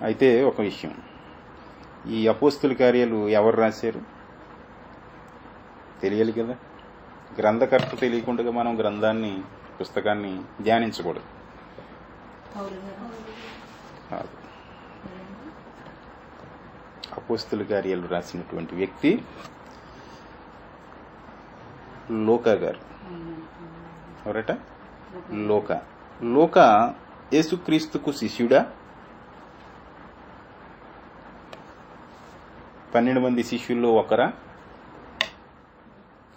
అయితే ఒక విషయం, ఈ అపోస్తుల కార్యాలు ఎవరు రాశారు తెలియాలి కదా. గ్రంథకర్త తెలియకుండా మనం గ్రంథాన్ని పుస్తకాన్ని ధ్యానించకూడదు. అపోస్తుల కార్యాలు రాసినటువంటి వ్యక్తి లోకా గారు. ఎవరట? లోకా యేసుక్రీస్తుకు శిష్యుడా? 12 మంది శిష్యుల్లో ఒకరా?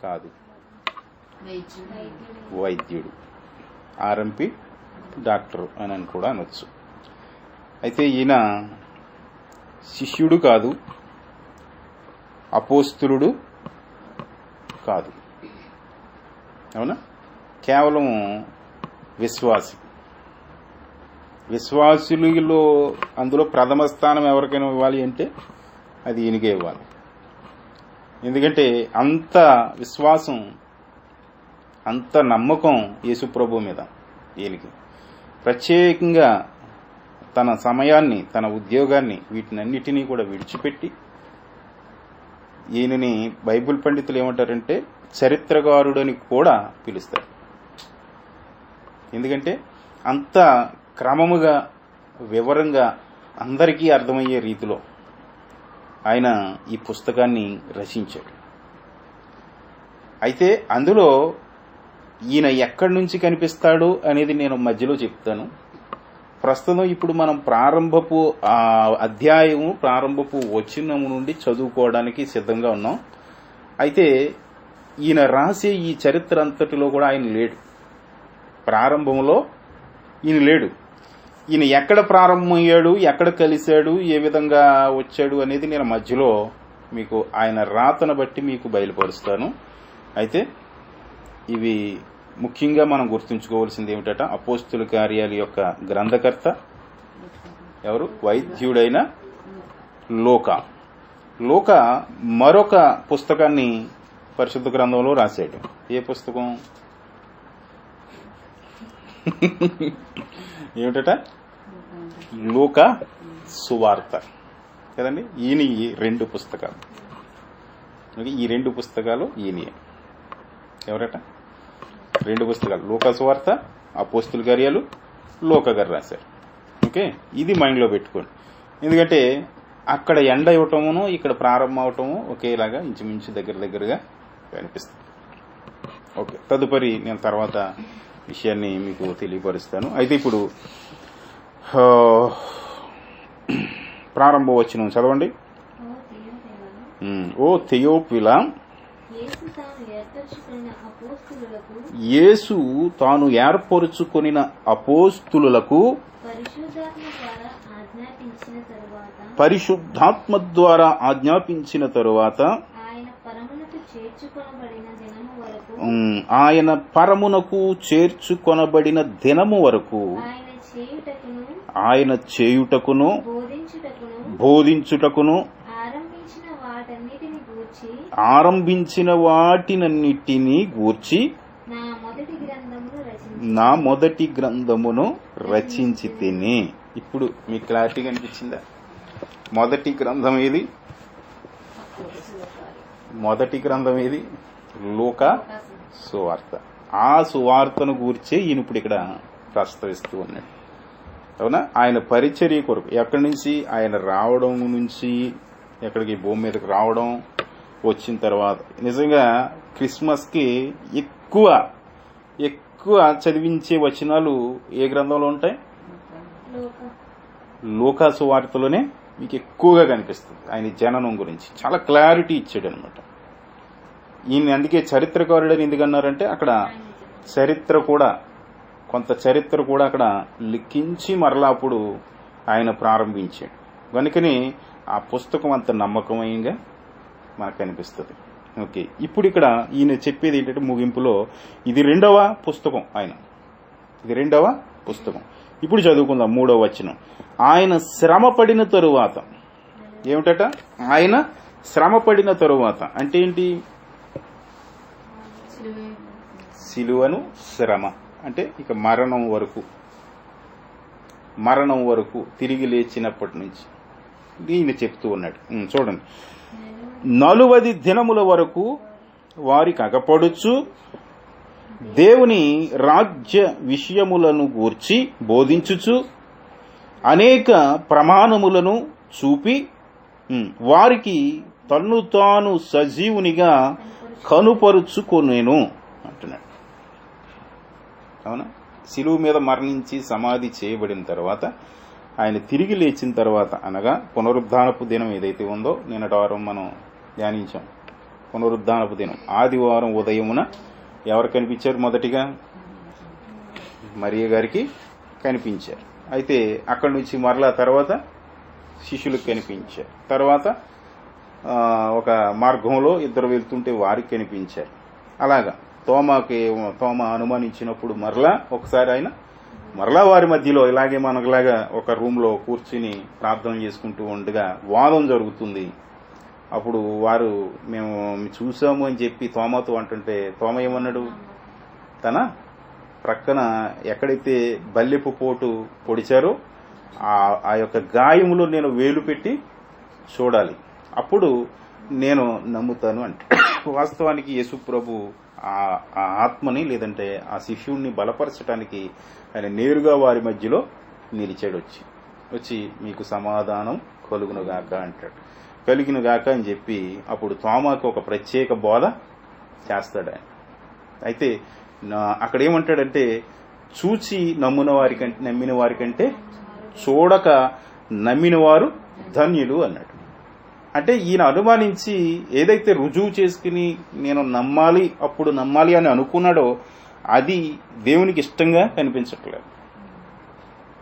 కాదు, వైద్యుడు, ఆర్ఎంపి డాక్టర్ అని కూడా అనొచ్చు. అయితే ఈయన శిష్యుడు కాదు, అపోస్తులుడు కాదు, అవునా? కేవలం విశ్వాసి. విశ్వాసులలో అందులో ప్రథమ స్థానం ఎవరికైనా ఇవ్వాలి అంటే అది ఈయనకే ఇవ్వాలి. ఎందుకంటే అంత విశ్వాసం, అంత నమ్మకం యేసుప్రభు మీద ఈయనకి. ప్రత్యేకంగా తన సమయాన్ని, తన ఉద్యోగాన్ని, వీటినన్నిటినీ కూడా విడిచిపెట్టి ఈయనని బైబిల్ పండితులు ఏమంటారంటే చరిత్రకారుడని కూడా పిలుస్తారు. ఎందుకంటే అంత క్రమముగా, వివరంగా, అందరికీ అర్థమయ్యే రీతిలో ఆయన ఈ పుస్తకాన్ని రచించాడు. అయితే అందులో ఈయన ఎక్కడి నుంచి కనిపిస్తాడు అనేది నేను మధ్యలో చెప్తాను. ప్రస్తుతం ఇప్పుడు మనం ప్రారంభపు అధ్యాయము, ప్రారంభపు వచనము నుండి చదువుకోవడానికి సిద్ధంగా ఉన్నాం. అయితే ఈయన రాసే ఈ చరిత్ర అంతటిలో కూడా ఆయన లేడు. ప్రారంభంలో ఈయన లేడు. ఈయన ఎక్కడ ప్రారంభమయ్యాడు, ఎక్కడ కలిశాడు, ఏ విధంగా వచ్చాడు అనేది నేను మధ్యలో మీకు ఆయన రాతను బట్టి మీకు బయలుపరుస్తాను. అయితే ఇవి ముఖ్యంగా మనం గుర్తుంచుకోవాల్సింది ఏమిటట, అపోస్తుల కార్యాల యొక్క గ్రంథకర్త ఎవరు? వైద్యుడైన లోకా మరొక పుస్తకాన్ని పరిశుద్ధ గ్రంథంలో రాశాడు. ఏ పుస్తకం? ఏమిటట? లూకా సువార్త కదండి. ఈయన 2 పుస్తకాలు. ఈ 2 పుస్తకాలు ఈయన ఎవరట? 2 పుస్తకాలు, లూకా సువార్త, అపోస్తుల కార్యాలు, లోకా గారు రాశారు. ఓకే, ఇది మైండ్లో పెట్టుకోండి. ఎందుకంటే అక్కడ ఎండ ఇవ్వటమును ఇక్కడ ప్రారంభం అవటము ఒకేలాగా ఇంచుమించు దగ్గరగా కనిపిస్తుంది. ఓకే, తదుపరి నేను తర్వాత విషయాన్ని మీకు తెలియపరుస్తాను. అయితే ఇప్పుడు ప్రారంభ వచనం చదవండి. ఓ థెయోఫిలా, యేసు తాను ఏర్పరుచుకొనిన అపోస్తులులకు పరిశుద్ధాత్మ ద్వారా ఆజ్ఞాపించిన తరువాత ఆయన పరమునకు చేర్చుకొనబడిన దినము వరకు ఆయన చేయుటకును బోధించుటకును ఆరంభించిన వాటినన్నిటినీ గూర్చి నా మొదటి గ్రంథమును రచించి తిని. ఇప్పుడు మీకు క్లారిటీగా అనిపించిందా? మొదటి గ్రంథం ఏది? మొదటి గ్రంథం ఏది? లూకా సువార్త. ఆ సువార్తను గూర్చే ఈయన ఇప్పుడు ఇక్కడ ప్రస్తావిస్తూ ఉన్నాడు. అవునా? ఆయన పరిచర్య కొరకు ఎక్కడి నుంచి ఆయన రావడం నుంచి ఎక్కడికి భూమి మీదకి రావడం, వచ్చిన తర్వాత నిజంగా క్రిస్మస్ కి ఎక్కువ చదివించే వచనాలు ఏ గ్రంథంలో ఉంటాయి? లూకా సువార్తలోనే మీకు ఎక్కువగా కనిపిస్తుంది. ఆయన జననం గురించి చాలా క్లారిటీ ఇచ్చాడు అనమాట. ఈయన అందుకే చరిత్రకారుడని ఎందుకన్నారంటే అక్కడ కొంత చరిత్ర కూడా అక్కడ లిఖించి మరలా అప్పుడు ఆయన ప్రారంభించాడు. కనుకని ఆ పుస్తకం అంత నమ్మకమయంగా మనకు కనిపిస్తుంది. ఓకే, ఇప్పుడు ఇక్కడ ఈయన చెప్పేది ఏంటంటే ముగింపులో ఇది 2వ పుస్తకం. ఇది 2వ పుస్తకం. ఇప్పుడు చదువుకుందాం 3వ వచనం. ఆయన శ్రమ పడిన తరువాత. ఏమిటట? ఆయన శ్రమ పడిన తరువాత అంటే ఏంటి? సిలువను శ్రమ అంటే ఇక మరణం వరకు. మరణం వరకు తిరిగి లేచినప్పటి నుంచి ఈయన చెప్తూ ఉన్నాడు. చూడండి, 40 దినముల వరకు వారికి అగపడుచు దేవుని రాజ్య విషయములను గూర్చి బోధించుచు అనేక ప్రమాణములను చూపి వారికి తన్ను తాను సజీవునిగా కనుపరుచుకొనేను అంటున్నాడు. అవునా? శిలువ మీద మరణించి సమాధి చేయబడిన తర్వాత ఆయన తిరిగి లేచిన తర్వాత, అనగా పునరుద్ధానపు దినం ఏదైతే ఉందో నిన్నటి వారం మనం ధ్యానించాం. పునరుద్ధానపు దినం ఆదివారం ఉదయమున ఎవరు కనిపించారు? మొదటిగా మరియ గారికి కనిపించారు. అయితే అక్కడి నుంచి మరలా తర్వాత శిష్యులకు కనిపించారు. తర్వాత ఒక మార్గంలో ఇద్దరు వెళ్తుంటే వారికి కనిపించారు. అలాగా తోమా అనుమానించినప్పుడు మరలా ఒకసారి ఆయన మరలా వారి మధ్యలో ఇలాగే మనకులాగా ఒక రూమ్ లో కూర్చుని ప్రార్థన చేసుకుంటూ ఉండగా వాదం జరుగుతుంది. అప్పుడు వారు మేము చూసాము అని చెప్పి తోమాతో అంటుంటే తోమ ఏమన్నాడు? తన ప్రక్కన ఎక్కడైతే బల్లెపు పోటు పొడిచారో ఆ యొక్క గాయములో నేను వేలు పెట్టి చూడాలి, అప్పుడు నేను నమ్ముతాను అంటే, వాస్తవానికి యేసు ప్రభు ఆ ఆత్మని లేదంటే ఆ శిష్యుడిని బలపరచడానికి ఆయన నేరుగా వారి మధ్యలో నిలిచాడు. వచ్చి మీకు సమాధానం కలుగునుగాక అంటాడు. కలిగినగాక అని చెప్పి అప్పుడు తోమాకు ఒక ప్రత్యేక బోధ చేస్తాడు ఆయన. అయితే అక్కడ ఏమంటాడంటే, చూచి నమ్మిన వారికంటే చూడక నమ్మిన వారు ధన్యులు అన్నాడు. అంటే ఈయన అనుమానించి ఏదైతే రుజువు చేసుకుని నేను నమ్మాలి, అప్పుడు నమ్మాలి అని అనుకున్నాడో అది దేవునికి ఇష్టంగా కనిపించట్లేదు.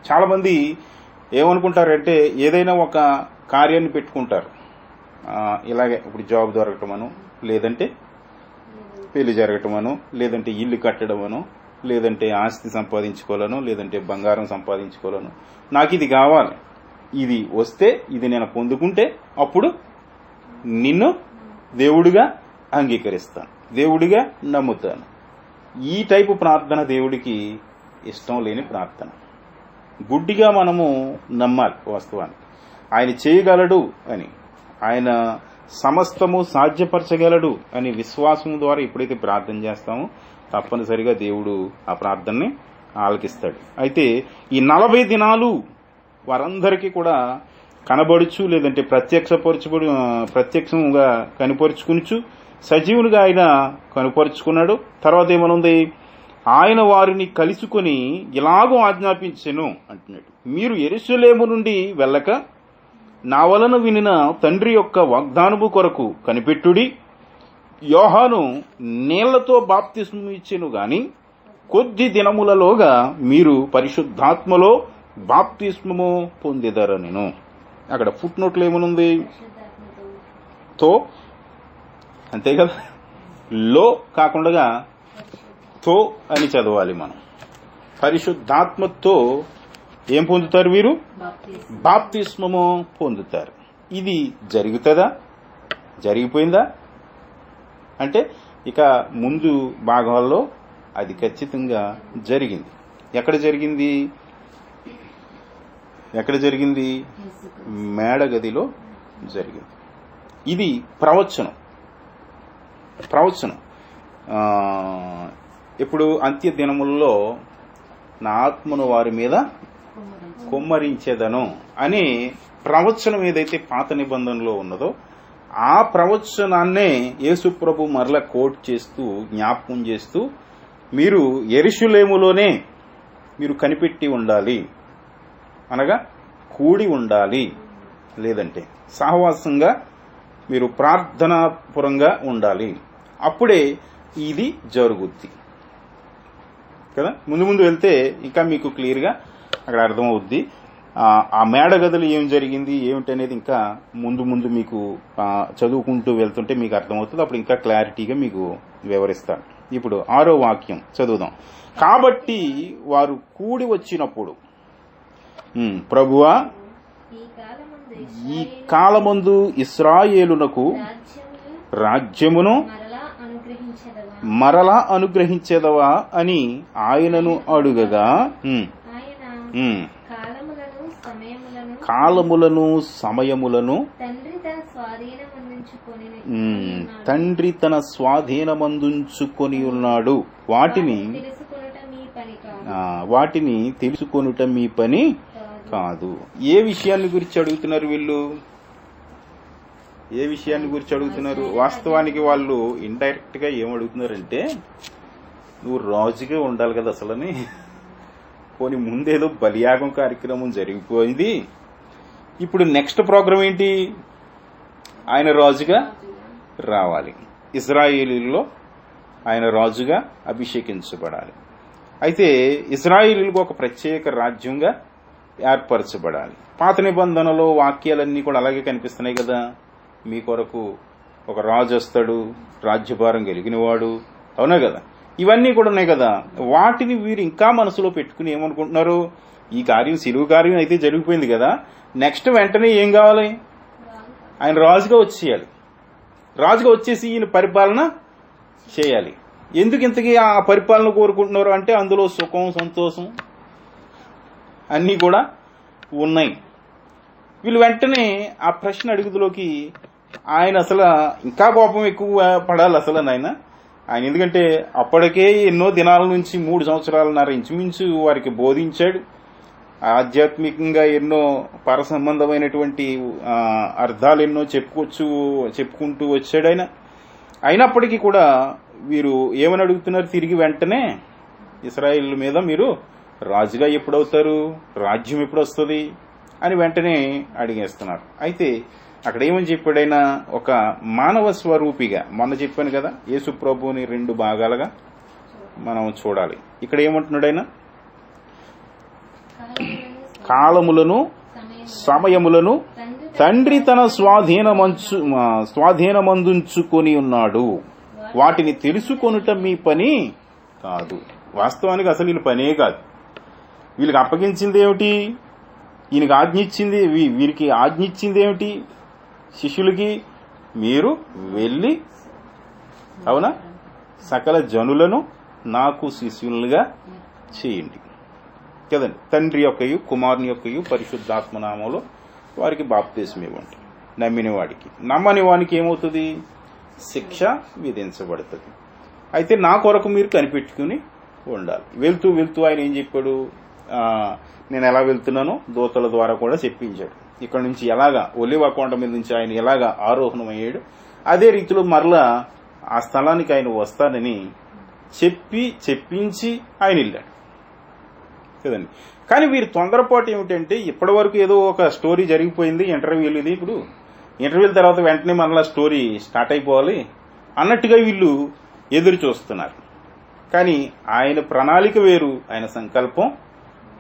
చాలా మంది ఏమనుకుంటారంటే, ఏదైనా ఒక కార్యాన్ని పెట్టుకుంటారు, ఇలాగే ఇప్పుడు జాబ్ దొరకటమను, లేదంటే పెళ్లి జరగటమను, లేదంటే ఇల్లు కట్టడమను, లేదంటే ఆస్తి సంపాదించుకోవాలను, లేదంటే బంగారం సంపాదించుకోవాలను, నాకు ఇది కావాలి, ఇది వస్తే ఇది నేను పొందుకుంటే అప్పుడు నిన్ను దేవుడిగా అంగీకరిస్తాను, దేవుడిగా నమ్ముతాను. ఈ టైపు ప్రార్థన దేవుడికి ఇష్టం లేని ప్రార్థన. గుడ్డిగా మనము నమ్మాలి. వాస్తవానికి ఆయన చేయగలడు అని, ఆయన సమస్తము సాధ్యపరచగలడు అని విశ్వాసం ద్వారా ఎప్పుడైతే ప్రార్థన చేస్తామో తప్పనిసరిగా దేవుడు ఆ ప్రార్థనని ఆలకిస్తాడు. అయితే ఈ 40 దినాలు వారందరికీ కూడా కనబడుచు, లేదంటే ప్రత్యక్షంగా కనపరుచుకునుచు సజీవునిగా ఆయన కనపరుచుకున్నాడు. తర్వాత ఏమనుంది? ఆయన వారిని కలుసుకుని ఇలాగూ ఆజ్ఞాపించెను అంటున్నాడు, మీరు యెరూషలేము నుండి వెళ్ళక నా వలన వినిన తండ్రి యొక్క వాగ్దానము కొరకు కనిపెట్టుడి. యోహాను నీళ్లతో బాప్తిస్మము ఇచ్చెను గాని కొద్ది దినములలోగా మీరు పరిశుద్ధాత్మలో బాప్తిస్మము పొందెదరనెను. అక్కడ ఫుట్ నోట్లు ఏమనుంది? తో, అంతే కదా, లో కాకుండా తో అని చదవాలి మనం. పరిశుద్ధాత్మతో ఏం పొందుతారు? వీరు బాప్తిస్మము పొందుతారు. ఇది జరుగుతుందా? జరిగిపోయిందా అంటే ఇక ముందు భాగాల్లో అది ఖచ్చితంగా జరిగింది. ఎక్కడ జరిగింది? మేడగదిలో జరిగింది. ఇది ప్రవచనం. ఇప్పుడు అంత్య దినములలో నా ఆత్మను వారి మీద కుమ్మరించేదను అనే ప్రవచనం ఏదైతే పాత నిబంధనలో ఉన్నదో ఆ ప్రవచనాన్నే యేసుప్రభు మరల కోట్ చేస్తూ, జ్ఞాపకం చేస్తూ, మీరు యెరూషలేములోనే మీరు కనిపెట్టి ఉండాలి, అనగా కూడి ఉండాలి, లేదంటే సహవాసంగా మీరు ప్రార్థనాపురంగా ఉండాలి, అప్పుడే ఇది జరుగుద్ది కదా. ముందు వెళ్తే ఇంకా మీకు క్లియర్గా అక్కడ అర్థమవుద్ది. ఆ మేడగదులు ఏం జరిగింది ఏమిటనేది ఇంకా ముందు మీకు చదువుకుంటూ వెళ్తుంటే మీకు అర్థమవుతుంది. అప్పుడు ఇంకా క్లారిటీగా మీకు వివరిస్తాను. ఇప్పుడు 6వ వాక్యం చదువుదాం. కాబట్టి వారు కూడి వచ్చినప్పుడు, ప్రభువా ఈ కాలమందు ఇశ్రాయేలునకు రాజ్యమును మరలా అనుగ్రహించేదవా అని ఆయనను అడుగగా, సమయములను తండ్రి తన స్వాధీనమందుంచుకొని ఉన్నాడు. వాటిని తెలుసుకొనుట మీ పని కాదు. ఏ విషయాన్ని గురించి అడుగుతున్నారు వీళ్ళు? ఏ విషయాన్ని గురించి అడుగుతున్నారు? వాస్తవానికి వాళ్ళు ఇండైరెక్ట్ గా ఏమడుగుతున్నారంటే, నువ్వు రాజుగా ఉండాలి కదా అసలని. పోనీ ముందేదో బలియాగం కార్యక్రమం జరిగిపోయింది, ఇప్పుడు నెక్స్ట్ ప్రోగ్రాం ఏంటి? ఆయన రాజుగా రావాలి, ఇజ్రాయేలీలో ఆయన రాజుగా అభిషేకించబడాలి. అయితే ఇజ్రాయేలీలకు ఒక ప్రత్యేక రాజ్యంగా ఏర్పరచబడాలి. పాత నిబంధనలో వాక్యాలన్నీ కూడా అలాగే కనిపిస్తున్నాయి కదా. మీ కొరకు ఒక రాజు వస్తాడు, రాజ్యభారం కలిగినవాడు, అవునా కదా? ఇవన్నీ కూడా ఉన్నాయి కదా. వాటిని వీరు ఇంకా మనసులో పెట్టుకుని ఏమనుకుంటున్నారు? ఈ కార్యం సిలువ కార్యం అయితే జరిగిపోయింది కదా, నెక్స్ట్ వెంటనే ఏం కావాలి? ఆయన రాజుగా వచ్చేయాలి. రాజుగా వచ్చేసి ఈయన పరిపాలన చేయాలి. ఎందుకు ఇంతకీ ఆ పరిపాలన కోరుకుంటున్నారు అంటే, అందులో సుఖం సంతోషం అన్నీ కూడా ఉన్నాయి. వీళ్ళు వెంటనే ఆ ప్రశ్న అడుగుదలోకి ఆయన అసలు ఇంకా కోపం ఎక్కువ పడాలి అసలు ఆయన ఎందుకంటే అప్పటికే ఎన్నో దినాల నుంచి 3 సంవత్సరాలన్నర ఇంచుమించు వారికి బోధించాడు. ఆధ్యాత్మికంగా ఎన్నో పర సంబంధమైనటువంటి అర్థాలు ఎన్నో చెప్పుకుంటూ వచ్చాడు ఆయన. అయినప్పటికీ కూడా వీరు ఏమని అడుగుతున్నారు? తిరిగి వెంటనే ఇశ్రాయేలు మీద మీరు రాజుగా ఎప్పుడవుతారు, రాజ్యం ఎప్పుడు వస్తుంది అని వెంటనే అడిగేస్తున్నారు. అయితే అక్కడ ఏమని చెప్పాడైనా, ఒక మానవ స్వరూపిగా, మొన్న చెప్పాను కదా, యేసు ప్రభువుని 2 భాగాలుగా మనం చూడాలి. ఇక్కడ ఏమంటున్నాడైనా, కాలములను సమయములను తండ్రి తన స్వాధీనమందుంచుకొని ఉన్నాడు, వాటిని తెలుసుకొనుట మీ పని కాదు. వాస్తవానికి అసలు వీళ్ళ పనే కాదు. వీళ్ళకి అప్పగించింది ఏమిటి? ఈయనకి ఆజ్ఞిచ్చింది, వీరికి ఆజ్ఞిచ్చింది ఏమిటి? శిష్యులకి మీరు వెళ్ళి, అవునా, సకల జనులను నాకు శిష్యులుగా చేయండి కదండి. తండ్రి యొక్కయు కుమారుని యొక్కయు పరిశుద్ధాత్మ నామంలో వారికి బాప్తిస్మం ఇవ్వండి. నమ్మిన వాడికి, నమ్మని వానికి ఏమవుతుంది? శిక్ష విధించబడుతుంది. అయితే నా కొరకు మీరు కనిపెట్టుకుని ఉండాలి. వెళ్తూ వెళ్తూ ఆయన ఏం చెప్పాడు? నేను ఎలా వెళ్తున్నానో దూతల ద్వారా కూడా చెప్పించాడు. ఇక్కడ నుంచి ఎలాగా ఒలివ కొండ మీద నుంచి ఆయన ఎలాగా ఆరోహణమయ్యాడు, అదే రీతిలో మరలా ఆ స్థలానికి ఆయన వస్తానని చెప్పించి ఆయన వెళ్ళాడు కదండి. కానీ వీరి తొందరపాటు ఏమిటంటే, ఇప్పటి వరకు ఏదో ఒక స్టోరీ జరిగిపోయింది, ఇంటర్వ్యూలు, ఇది ఇప్పుడు ఇంటర్వ్యూల తర్వాత వెంటనే మరలా స్టోరీ స్టార్ట్ అయిపోవాలి అన్నట్టుగా వీళ్ళు ఎదురు చూస్తున్నారు. కానీ ఆయన ప్రణాళిక వేరు, ఆయన సంకల్పం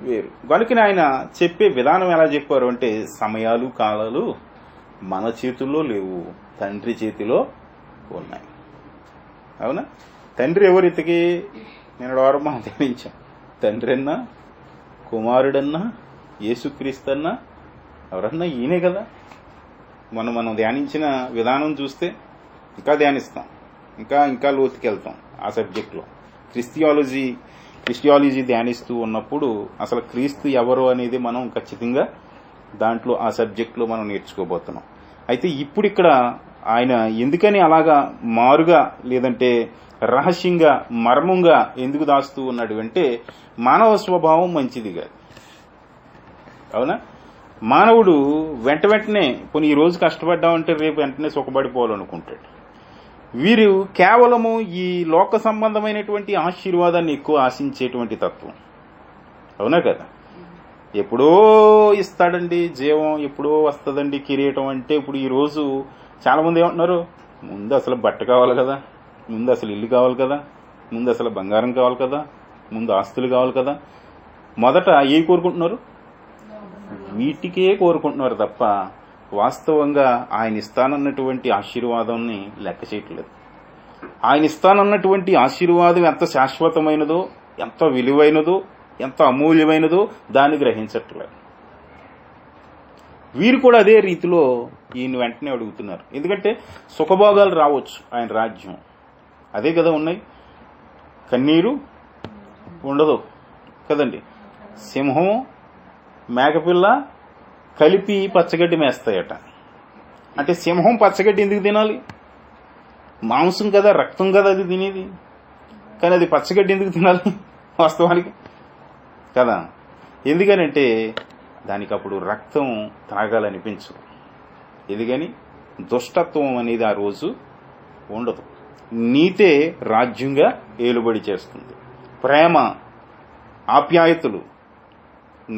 వేరు. కనుకనే ఆయన చెప్పే విధానం ఎలా చెప్పారు అంటే, సమయాలు కాలాలు మన చేతుల్లో లేవు, తండ్రి చేతిలో ఉన్నాయి. అవునా? తండ్రి ఎవరితకి? నేను వారం మనం ధ్యానించాం. తండ్రి అన్నా, కుమారుడన్నా, యేసుక్రీస్తన్నా, ఎవరన్నా ఈయనే కదా. మనం ధ్యానించిన విధానం చూస్తే ఇంకా ధ్యానిస్తాం, ఇంకా లోతుకెళ్తాం ఆ సబ్జెక్ట్లో. క్రిస్టియాలజీ ధ్యానిస్తూ ఉన్నప్పుడు అసలు క్రీస్తు ఎవరు అనేది మనం ఖచ్చితంగా దాంట్లో ఆ సబ్జెక్ట్లో మనం నేర్చుకోబోతున్నాం. అయితే ఇప్పుడు ఇక్కడ ఆయన ఎందుకని అలాగా మారుగా, లేదంటే రహస్యంగా, మర్మంగా ఎందుకు దాస్తూ ఉన్నాడు అంటే, మానవ స్వభావం మంచిది కాదు. అవునా? మానవుడు వెంటనే కొన్ని ఈ రోజు కష్టపడ్డామంటే రేపు వెంటనే సుఖపడిపోవాలనుకుంటాడు. వీరు కేవలము ఈ లోక సంబంధమైనటువంటి ఆశీర్వాదాన్ని ఎక్కువ ఆశించేటువంటి తత్వం. అవునా కదా? ఎప్పుడో ఇస్తాడండి జీవం, ఎప్పుడో వస్తుందండి కిరీటం అంటే, ఇప్పుడు ఈ రోజు చాలా మంది ఏమంటున్నారు, ముందు అసలు బట్ట కావాలి కదా, ముందు అసలు ఇల్లు కావాలి కదా, ముందు అసలు బంగారం కావాలి కదా, ముందు ఆస్తులు కావాలి కదా. మొదట ఏ కోరుకుంటున్నారు? వీటికే కోరుకుంటున్నారు తప్ప వాస్తవంగా ఆయన ఇస్తానన్నటువంటి ఆశీర్వాదాన్ని లెక్క చేయట్లేదు. ఆయన ఇస్తానన్నటువంటి ఆశీర్వాదం ఎంత శాశ్వతమైనదో, ఎంత విలువైనదో, ఎంత అమూల్యమైనదో దాన్ని గ్రహించట్లేదు. వీరు కూడా అదే రీతిలో ఈయన వెంటనే అడుగుతున్నారు. ఎందుకంటే సుఖభోగాలు రావచ్చు, ఆయన రాజ్యం అదే కదా ఉన్నాయి. కన్నీరు ఉండదు కదండి. సింహం, మేకపిల్ల కలిపి పచ్చగడ్డి మేస్తాయట. అంటే సింహం పచ్చగడ్డి ఎందుకు తినాలి? మాంసం కదా, రక్తం కదా అది తినేది. కానీ అది పచ్చగడ్డి ఎందుకు తినాలి వాస్తవానికి కదా? ఎందుకనంటే దానికి అప్పుడు రక్తం త్రాగాలనిపించదు. ఎందుకని దుష్టత్వం అనేది ఆ రోజు ఉండదు. నీతే రాజ్యంగా ఏలుబడి చేస్తుంది. ప్రేమ, ఆప్యాయతలు,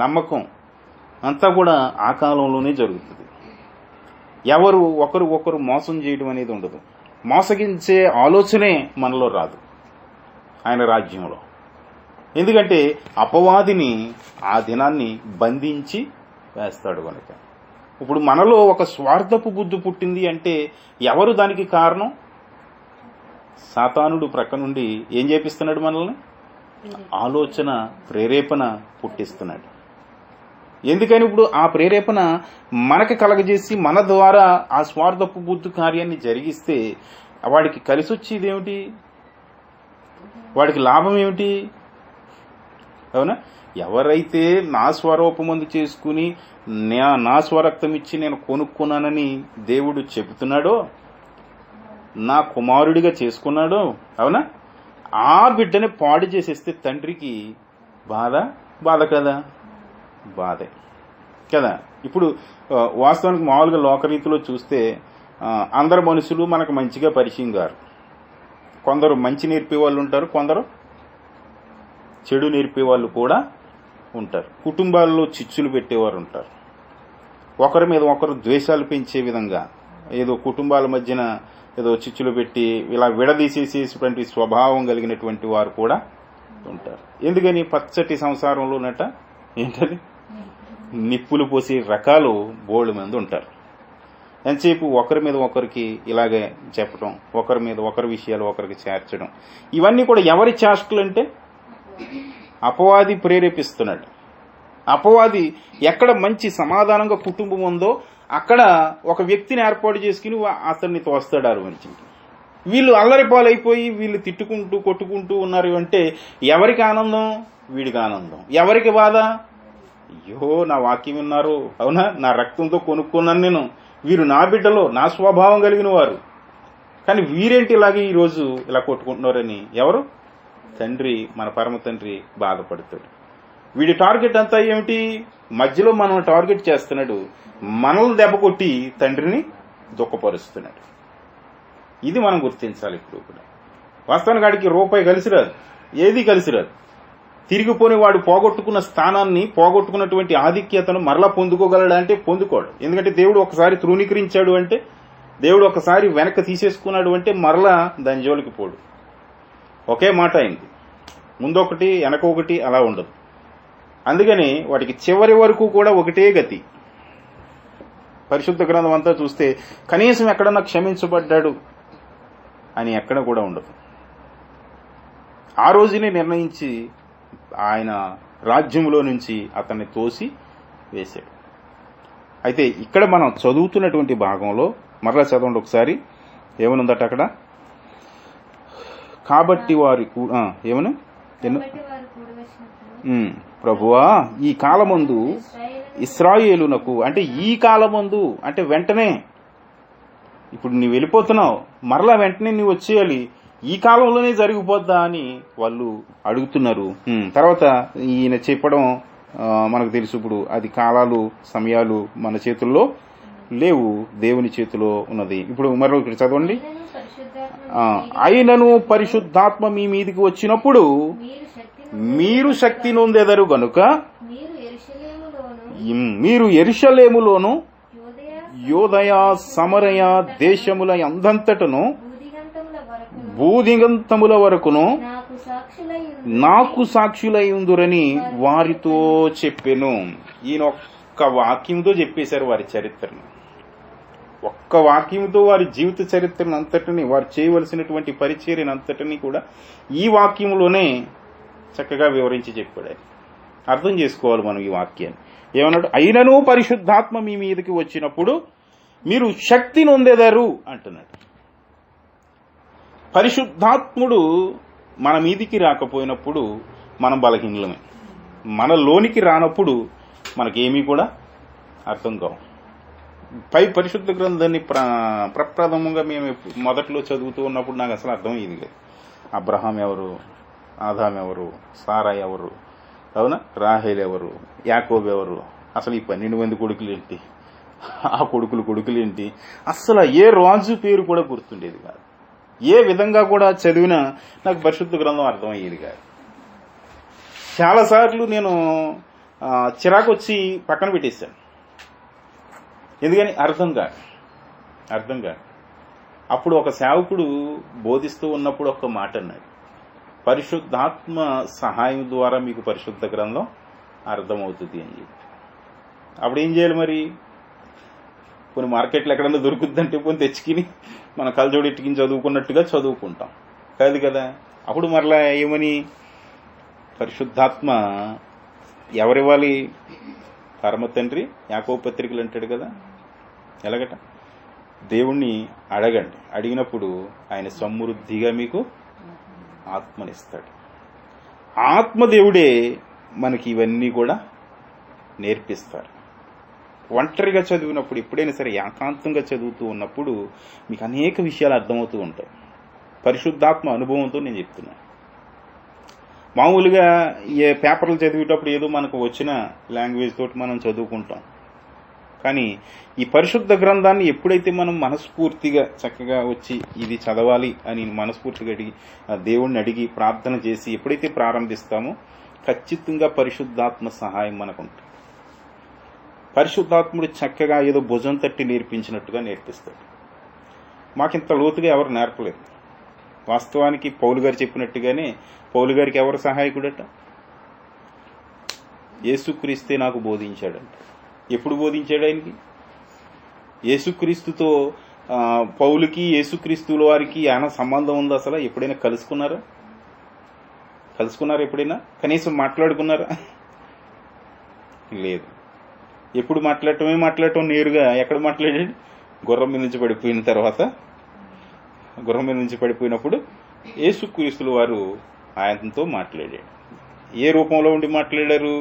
నమ్మకం అంతా కూడా ఆ కాలంలోనే జరుగుతుంది. ఎవరు ఒకరు మోసం చేయడం అనేది ఉండదు. మోసగించే ఆలోచనే మనలో రాదు ఆయన రాజ్యంలో. ఎందుకంటే అపవాదిని ఆ దినాన్ని బంధించి వేస్తాడు కనుక. ఇప్పుడు మనలో ఒక స్వార్థపు బుద్ధి పుట్టింది అంటే ఎవరు దానికి కారణం? సాతానుడు ప్రక్క నుండి ఏం చేపిస్తున్నాడు? మనల్ని ఆలోచన, ప్రేరేపణ పుట్టిస్తున్నాడు. ఎందుకని ఇప్పుడు ఆ ప్రేరేపణ మనకి కలగజేసి మన ద్వారా ఆ స్వార్థపు బుద్ధి కార్యాన్ని జరిగిస్తే వాడికి కలిసి వచ్చేది ఏమిటి? వాడికి లాభం ఏమిటి? అవునా? ఎవరైతే నా స్వరూపమందు చేసుకుని నా స్వరక్తం ఇచ్చి నేను కొనుక్కున్నానని దేవుడు చెబుతున్నాడో, నా కుమారుడిగా చేసుకున్నాడో, అవునా, ఆ బిడ్డని పాడు చేసేస్తే తండ్రికి బాధ కదా? బాధే కదా. ఇప్పుడు వాస్తవానికి మామూలుగా లోకరీతిలో చూస్తే అందరు మనుషులు మనకు మంచిగా పరిచయం గారు. కొందరు మంచి నేర్పే వాళ్ళు ఉంటారు, కొందరు చెడు నేర్పే వాళ్ళు కూడా ఉంటారు. కుటుంబాల్లో చిచ్చులు పెట్టేవారు ఉంటారు. ఒకరి మీద ఒకరు ద్వేషాలు పెంచే విధంగా ఏదో కుటుంబాల మధ్యన ఏదో చిచ్చులు పెట్టి ఇలా విడదీసేసేటువంటి స్వభావం కలిగినటువంటి వారు కూడా ఉంటారు. ఎందుకని? పచ్చటి సంసారంలోనట ఏంటది నిప్పులు పోసే రకాలు బోల్డ్ మంది ఉంటారు. ఎంతసేపు ఒకరి మీద ఒకరికి ఇలాగే చెప్పడం, ఒకరి మీద ఒకరి విషయాలు ఒకరికి చేర్చడం, ఇవన్నీ కూడా ఎవరి చేష్టలు అంటే అపవాది ప్రేరేపిస్తున్నాడు. అపవాది ఎక్కడ మంచి సమాధానంగా కుటుంబం ఉందో అక్కడ ఒక వ్యక్తిని ఏర్పాటు చేసుకుని అతన్ని తోస్తాడు ఆ నుంచి. వీళ్ళు అల్లరిపాలైపోయి వీళ్ళు తిట్టుకుంటూ కొట్టుకుంటూ ఉన్నారు అంటే ఎవరికి ఆనందం? వీడికి ఆనందం. ఎవరికి బాధ? అయ్యో నా వాక్యం విన్నారు, అవునా, నా రక్తంతో కొనుక్కున్నాను నేను, వీరు నా బిడ్డలో నా స్వభావం కలిగిన వారు, కానీ వీరేంటి ఇలాగే ఈరోజు ఇలా కొట్టుకుంటున్నారని ఎవరు? తండ్రి, మన పరమ తండ్రి బాధపడతాడు. వీడి టార్గెట్ అంతా ఏమిటి? మధ్యలో మనం టార్గెట్ చేస్తున్నాడు, మనల్ని దెబ్బ కొట్టి తండ్రిని దుఃఖపరుస్తున్నాడు. ఇది మనం గుర్తించాలి. ఇప్పుడు కూడా వాస్తవానికి వాడికి రూపాయి కలిసి రాదు, ఏది కలిసి రాదు. తిరిగిపోని వాడు పోగొట్టుకున్న స్థానాన్ని, పోగొట్టుకున్నటువంటి ఆధిక్యతను మరలా పొందుకోగలడా అంటే పొందుకోడు. ఎందుకంటే దేవుడు ఒకసారి తృణీకరించాడు అంటే, దేవుడు ఒకసారి వెనక్కి తీసేసుకున్నాడు అంటే మరలా దాని జోలికి పోడు. ఒకే మాట అయింది, ముందొకటి వెనకొకటి అలా ఉండదు. అందుకని వాటికి చివరి వరకు కూడా ఒకటే గతి. పరిశుద్ధ గ్రంథం అంతా చూస్తే కనీసం ఎక్కడన్నా క్షమించబడ్డాడు అని ఎక్కడ కూడా ఉండదు. ఆ రోజునే నిర్ణయించి ఆయన రాజ్యంలో నుంచి అతన్ని తోసి వేశాడు. అయితే ఇక్కడ మనం చదువుతున్నటువంటి భాగంలో మరలా చదవండి ఒకసారి, ఏమనుందట అక్కడ? కాబట్టి వారి ఏమను ప్రభువా ఈ కాలమందు ఇశ్రాయేలునకు, అంటే ఈ కాలమందు అంటే వెంటనే, ఇప్పుడు నీవు వెళ్ళిపోతున్నావు, మరలా వెంటనే నీవు వచ్చేయాలి, ఈ కాలంలోనే జరిగిపోద్దా అని వాళ్ళు అడుగుతున్నారు. తర్వాత ఈయన చెప్పడం మనకు తెలుసు. ఇప్పుడు అది కాలాలు, సమయాలు మన చేతుల్లో లేవు, దేవుని చేతిలో ఉన్నది. ఇప్పుడు మరో ఇక్కడ చదవండి. అయినను పరిశుద్ధాత్మ మీ మీదికి వచ్చినప్పుడు మీరు శక్తి నొందెదరు గనుక మీరు యెరూషలేములోను యూదయ సమరయ దేశముల అందంతటను భూదిగంతముల వరకును నాకు సాక్షులై ఉందురని వారితో చెప్పెను. ఈయన ఒక్క వాక్యంతో చెప్పేశారు వారి చరిత్రను. ఒక్క వాక్యంతో వారి జీవిత చరిత్రను అంతటిని, వారు చేయవలసినటువంటి పరిచర్యను అంతటిని కూడా ఈ వాక్యంలోనే చక్కగా వివరించి చెప్పాడు. అర్థం చేసుకోవాలి మనం ఈ వాక్యాన్ని. ఏమన్నాడు? అయినను పరిశుద్ధాత్మ మీ మీదకి వచ్చినప్పుడు మీరు శక్తి నొందెదరు అంటున్నాడు. పరిశుద్ధాత్ముడు మన మీదికి రాకపోయినప్పుడు మనం బలహీనమే. మన లోనికి రానప్పుడు మనకేమీ కూడా అర్థం కావు. పై పరిశుద్ధ గ్రంథాన్ని ప్రప్రథమంగా మేము మొదట్లో చదువుతూ ఉన్నప్పుడు నాకు అసలు అర్థం అయ్యేది లేదు. అబ్రహాం ఎవరు, ఆదాం ఎవరు, సారా ఎవరు, అవునా, రాహేల్ ఎవరు, యాకోబు ఎవరు, అసలు ఈ 12 మంది కొడుకులేంటి, ఆ కొడుకులేంటి, అస్సలు ఏ రాజు పేరు కూడా గుర్తుండేది కాదు. ఏ విధంగా కూడా చదివినా నాకు పరిశుద్ధ గ్రంథం అర్థమయ్యేది కాదు. చాలాసార్లు నేను చిరాకు వచ్చి పక్కన పెట్టేశాను. ఎందుకని అర్థం కాదు. అప్పుడు ఒక సేవకుడు బోధిస్తూ ఉన్నప్పుడు ఒక మాట అన్నాడు, పరిశుద్ధాత్మ సహాయం ద్వారా మీకు పరిశుద్ధ గ్రంథం అర్థమవుతుంది అని చెప్పి. అప్పుడు ఏం చేయాలి మరి? కొన్ని మార్కెట్లో ఎక్కడన్నా దొరుకుద్దంటే పోనీ తెచ్చుకుని మన కలజోడెట్టుకుని చదువుకున్నట్టుగా చదువుకుంటాం కాదు కదా. అప్పుడు మరలా ఏమని, పరిశుద్ధాత్మ ఎవరివ్వాలి? పరమ తండ్రి యాకోబు పత్రికలు అంటాడు కదా, ఎలాగట, దేవుణ్ణి అడగండి, అడిగినప్పుడు ఆయన సమృద్ధిగా మీకు ఆత్మనిస్తాడు. ఆత్మదేవుడే మనకి ఇవన్నీ కూడా నేర్పిస్తారు. ఒంటరిగా చదివినప్పుడు, ఎప్పుడైనా సరే ఏకాంతంగా చదువుతూ ఉన్నప్పుడు మీకు అనేక విషయాలు అర్థమవుతూ ఉంటాయి. పరిశుద్ధాత్మ అనుభవంతో నేను చెప్తున్నాను. మామూలుగా ఏ పేపర్లు చదివేటప్పుడు ఏదో మనకు వచ్చిన లాంగ్వేజ్ తోటి మనం చదువుకుంటాం. కానీ ఈ పరిశుద్ధ గ్రంథాన్ని ఎప్పుడైతే మనం మనస్ఫూర్తిగా చక్కగా వచ్చి ఇది చదవాలి అని మనస్ఫూర్తిగా దేవుణ్ణి అడిగి ప్రార్థన చేసి ఎప్పుడైతే ప్రారంభిస్తామో ఖచ్చితంగా పరిశుద్ధాత్మ సహాయం మనకుంటుంది. పరిశుద్ధాత్ముడు చక్కగా ఏదో భుజం తట్టి నేర్పించినట్టుగా నేర్పిస్తాడు. మాకింత లోతుగా ఎవరు నేర్పలేదు. వాస్తవానికి పౌలు గారు చెప్పినట్టుగానే పౌలు గారికి ఎవరు సహాయకుడట? యేసుక్రీస్తే నాకు బోధించాడంట. ఎప్పుడు బోధించాడు ఆయనకి? యేసుక్రీస్తుతో పౌలుకి యేసుక్రీస్తుల వారికి ఏమైనా సంబంధం ఉందా? అసలు ఎప్పుడైనా కలుసుకున్నారా? ఎప్పుడైనా కనీసం మాట్లాడుకున్నారా? లేదు. ఎప్పుడు మాట్లాడటం నేరుగా ఎక్కడ మాట్లాడాడు? గుర్రం మీద నుంచి పడిపోయినప్పుడు యేసుక్రీస్తుల వారు ఆయనతో మాట్లాడాడు. ఏ రూపంలో ఉండి మాట్లాడారు?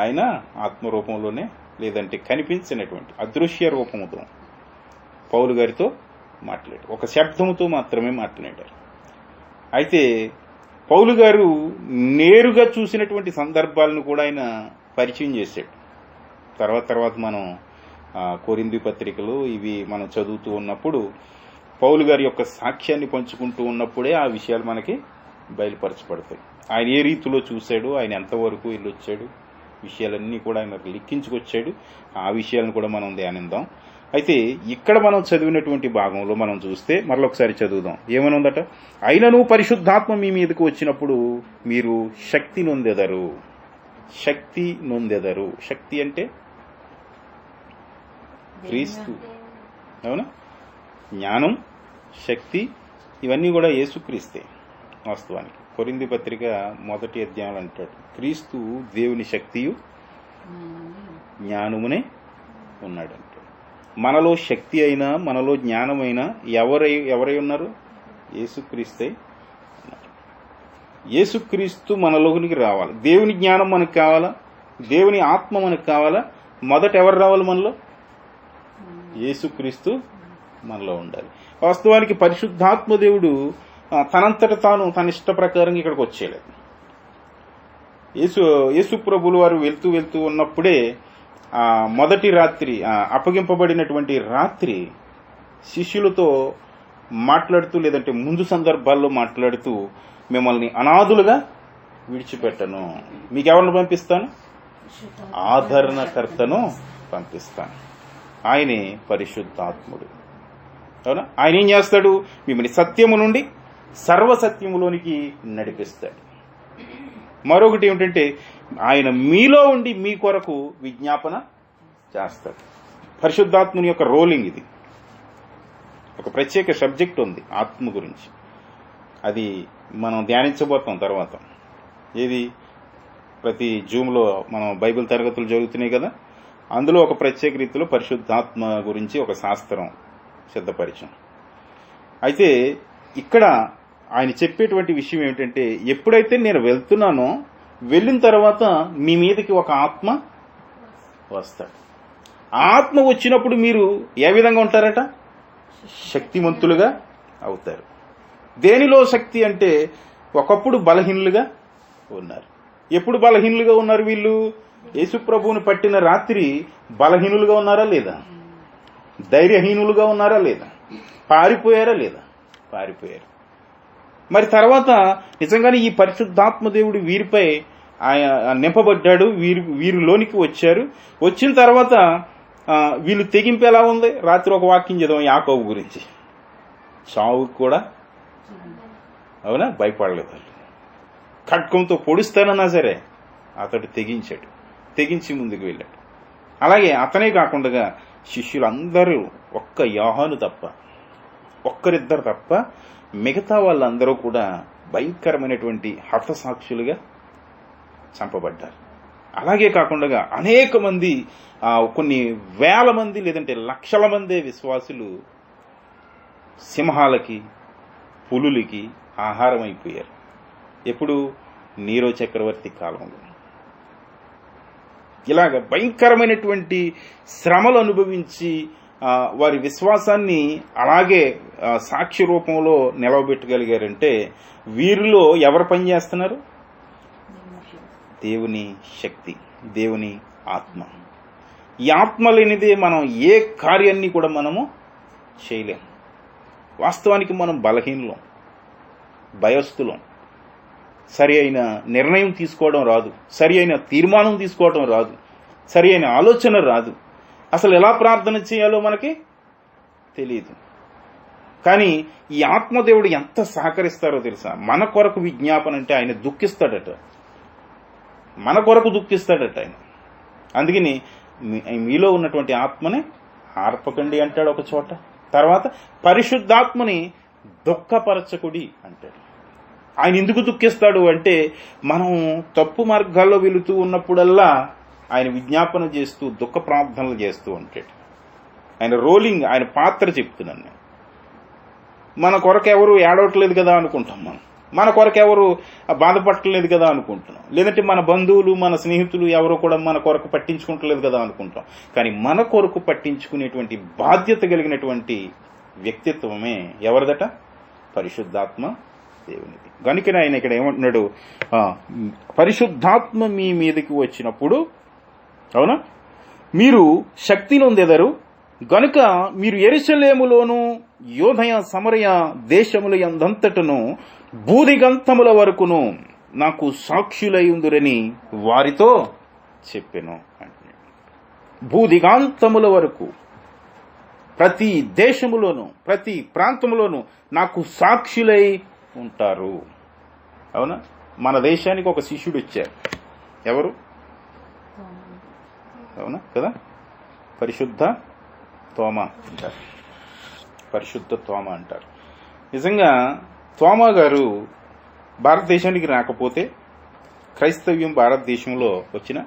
ఆయన ఆత్మరూపంలోనే, లేదంటే కనిపించినటువంటి అదృశ్య రూపంతో పౌలు గారితో మాట్లాడారు. ఒక శబ్దంతో మాత్రమే మాట్లాడారు. అయితే పౌలు గారు నేరుగా చూసినటువంటి సందర్భాలను కూడా ఆయన పరిచయం చేశాడు. తర్వాత మనం కొరింథీ పత్రికలు ఇవి మనం చదువుతూ ఉన్నప్పుడు పౌలు గారి యొక్క సాక్ష్యాన్ని పంచుకుంటూ ఉన్నప్పుడే ఆ విషయాలు మనకి బయలుపరచబడతాయి. ఆయన ఏ రీతిలో చూశాడు, ఆయన ఎంతవరకు వెళ్ళొచ్చాడు, విషయాలన్నీ కూడా ఆయన లిఖించుకొచ్చాడు. ఆ విషయాలను కూడా మనం ధ్యానిద్దాం. అయితే ఇక్కడ మనం చదివినటువంటి భాగంలో మనం చూస్తే మరొకసారి చదువుదాం. ఏమనుందట? అయినను పరిశుద్ధాత్మ మీ మీదకు వచ్చినప్పుడు మీరు శక్తి నొందెదరు. శక్తి అంటే క్రీస్తు, అవునా? జ్ఞానం, శక్తి ఇవన్నీ కూడా యేసుక్రీస్తే. వాస్తవానికి కొరింథీ పత్రిక 1వ అధ్యాయం అంటాడు, క్రీస్తు దేవుని శక్తియు జ్ఞానమునే ఉన్నాడంట. మనలో శక్తి అయినా మనలో జ్ఞానమైనా ఎవరై ఉన్నారు? యేసుక్రీస్తే ఉన్నారు. యేసుక్రీస్తు మనలోనికి రావాలి. దేవుని జ్ఞానం మనకు కావాలా? దేవుని ఆత్మ మనకు కావాలా? మొదట ఎవరు రావాలి మనలో? యేసుక్రీస్తు మనలో ఉండాలి. వాస్తవానికి పరిశుద్ధాత్మ దేవుడు తనంతట తాను తన ఇష్ట ప్రకారం ఇక్కడికి వచ్చేయలేదు. యేసు ప్రభులు వారు వెళ్తూ ఉన్నప్పుడే మొదటి రాత్రి, అప్పగింపబడినటువంటి రాత్రి శిష్యులతో మాట్లాడుతూ, లేదంటే ముందు సందర్భాల్లో మాట్లాడుతూ, మిమ్మల్ని అనాథులుగా విడిచిపెట్టను, మీకెవరిని పంపిస్తాను? ఆదరణకర్తను పంపిస్తాను. ఆయనే పరిశుద్ధాత్ముడు, అవునా? ఆయన ఏం చేస్తాడు? మిమ్మల్ని సత్యము నుండి సర్వసత్యములోనికి నడిపిస్తాడు. మరొకటి ఏమిటంటే ఆయన మీలో ఉండి మీ కొరకు విజ్ఞాపన చేస్తాడు. పరిశుద్ధాత్ముని యొక్క రోలింగ్ ఇది. ఒక ప్రత్యేక సబ్జెక్ట్ ఉంది ఆత్మ గురించి. అది మనం ధ్యానించబోతాం తర్వాత. ఏది? ప్రతి జూమ్లో మనం బైబిల్ తరగతులు జరుగుతున్నాయి కదా, అందులో ఒక ప్రత్యేక రీతిలో పరిశుద్ధాత్మ గురించి ఒక శాస్త్రం సిద్ధపరిచాం. అయితే ఇక్కడ ఆయన చెప్పేటువంటి విషయం ఏమిటంటే, ఎప్పుడైతే నేను వెళ్తున్నానో వెళ్ళిన తర్వాత మీ మీదకి ఒక ఆత్మ వస్తాడు. ఆత్మ వచ్చినప్పుడు మీరు ఏ విధంగా ఉంటారట? శక్తిమంతులుగా అవుతారు. దేనిలో శక్తి అంటే ఒకప్పుడు బలహీనులుగా ఉన్నారు. ఎప్పుడు బలహీనులుగా ఉన్నారు వీళ్ళు? యేసుప్రభువుని పట్టిన రాత్రి బలహీనులుగా ఉన్నారా లేదా? ధైర్యహీనులుగా ఉన్నారా లేదా? పారిపోయారా లేదా? పారిపోయారు. మరి తర్వాత నిజంగానే ఈ పరిశుద్ధాత్మ దేవుడు వీరిపై ఆయన నింపబడ్డాడు. వీరిలోనికి వచ్చారు. వచ్చిన తర్వాత వీళ్ళు తెగింపు ఎలా ఉంది? రాత్రి ఒక వాక్యం చదివాం యాకోబు గురించి. చావుకు కూడా అవునా భయపడలేదు. ఖడ్గంతో పొడుస్తానన్నా సరే అతడు తెగించాడు. తెగించి ముందుకు వెళ్ళాడు. అలాగే అతనే కాకుండా శిష్యులందరూ ఒక్క యోహాను తప్ప, ఒక్కరిద్దరు తప్ప మిగతా వాళ్ళందరూ కూడా భయంకరమైనటువంటి హతసాక్షులుగా చంపబడ్డారు. అలాగే కాకుండా అనేక మంది, కొన్ని వేల మంది లేదంటే లక్షల మందే విశ్వాసులు సింహాలకి, పులులకి ఆహారం అయిపోయారు. ఎప్పుడు? నీరో చక్రవర్తి కాలంలో. ఇలాగ భయంకరమైనటువంటి శ్రమలు అనుభవించి వారి విశ్వాసాన్ని అలాగే సాక్షి రూపంలో నిలవబెట్టగలిగారంటే వీరిలో ఎవరు పనిచేస్తున్నారు? దేవుని శక్తి, దేవుని ఆత్మ. ఈ ఆత్మ లేనిదే మనం ఏ కార్యాన్ని కూడా మనము చేయలేం. వాస్తవానికి మనం బలహీనులం, భయస్థులం. సరి అయిన నిర్ణయం తీసుకోవడం రాదు, సరి అయిన తీర్మానం తీసుకోవడం రాదు, సరి అయిన ఆలోచన రాదు. అసలు ఎలా ప్రార్థన చేయాలో మనకి తెలియదు. కానీ ఈ ఆత్మదేవుడు ఎంత సహకరిస్తారో తెలుసా? మన కొరకు విజ్ఞాపన అంటే ఆయన దుఃఖిస్తాడట, మన కొరకు దుఃఖిస్తాడట ఆయన. అందుకని మీలో ఉన్నటువంటి ఆత్మని ఆర్పకండి అంటాడు ఒక చోట. తర్వాత పరిశుద్ధాత్మని దుఃఖపరచకుడి అంటాడు. ఆయన ఎందుకు దుఃఖిస్తాడు అంటే మనం తప్పు మార్గాల్లో వెళుతూ ఉన్నప్పుడల్లా ఆయన విజ్ఞాపన చేస్తూ దుఃఖ ప్రార్థనలు చేస్తూ ఉంటాడు. ఆయన రోలింగ్, ఆయన పాత్ర చెప్తున్నాను. మన కొరకు ఎవరు ఏడవట్లేదు కదా అనుకుంటాం, మన కొరకు ఎవరు బాధపడట్లేదు కదా అనుకుంటున్నాం, లేదంటే మన బంధువులు, మన స్నేహితులు ఎవరు కూడా మన కొరకు పట్టించుకుంటలేదు కదా అనుకుంటాం. కానీ మన కొరకు పట్టించుకునేటువంటి బాధ్యత కలిగినటువంటి వ్యక్తిత్వమే ఎవరిదట? పరిశుద్ధాత్మ దేవునిది. కనుక ఆయన ఇక్కడ ఏమంటున్నాడు? పరిశుద్ధాత్మ మీ మీదకి వచ్చినప్పుడు, అవునా, మీరు శక్తి నొందెదరు గనుక మీరు యెరూషలేములోను యోదయ సమరయ దేశముల యందంతటను భూదిగంతముల వరకును నాకు సాక్షులైందురని వారితో చెప్పెను. భూదిగాంతముల వరకు ప్రతి దేశములోను ప్రతి ప్రాంతములోను నాకు సాక్షులై ఉంటారు. అవునా? మన దేశానికి ఒక శిష్యుడు వచ్చారు. ఎవరు? అవునా కదా? పరిశుద్ధ తోమా అంటారు. పరిశుద్ధ తోమా అంటారు. నిజంగా తోమా గారు భారతదేశానికి రాకపోతే క్రైస్తవ్యం భారతదేశంలో వచ్చిన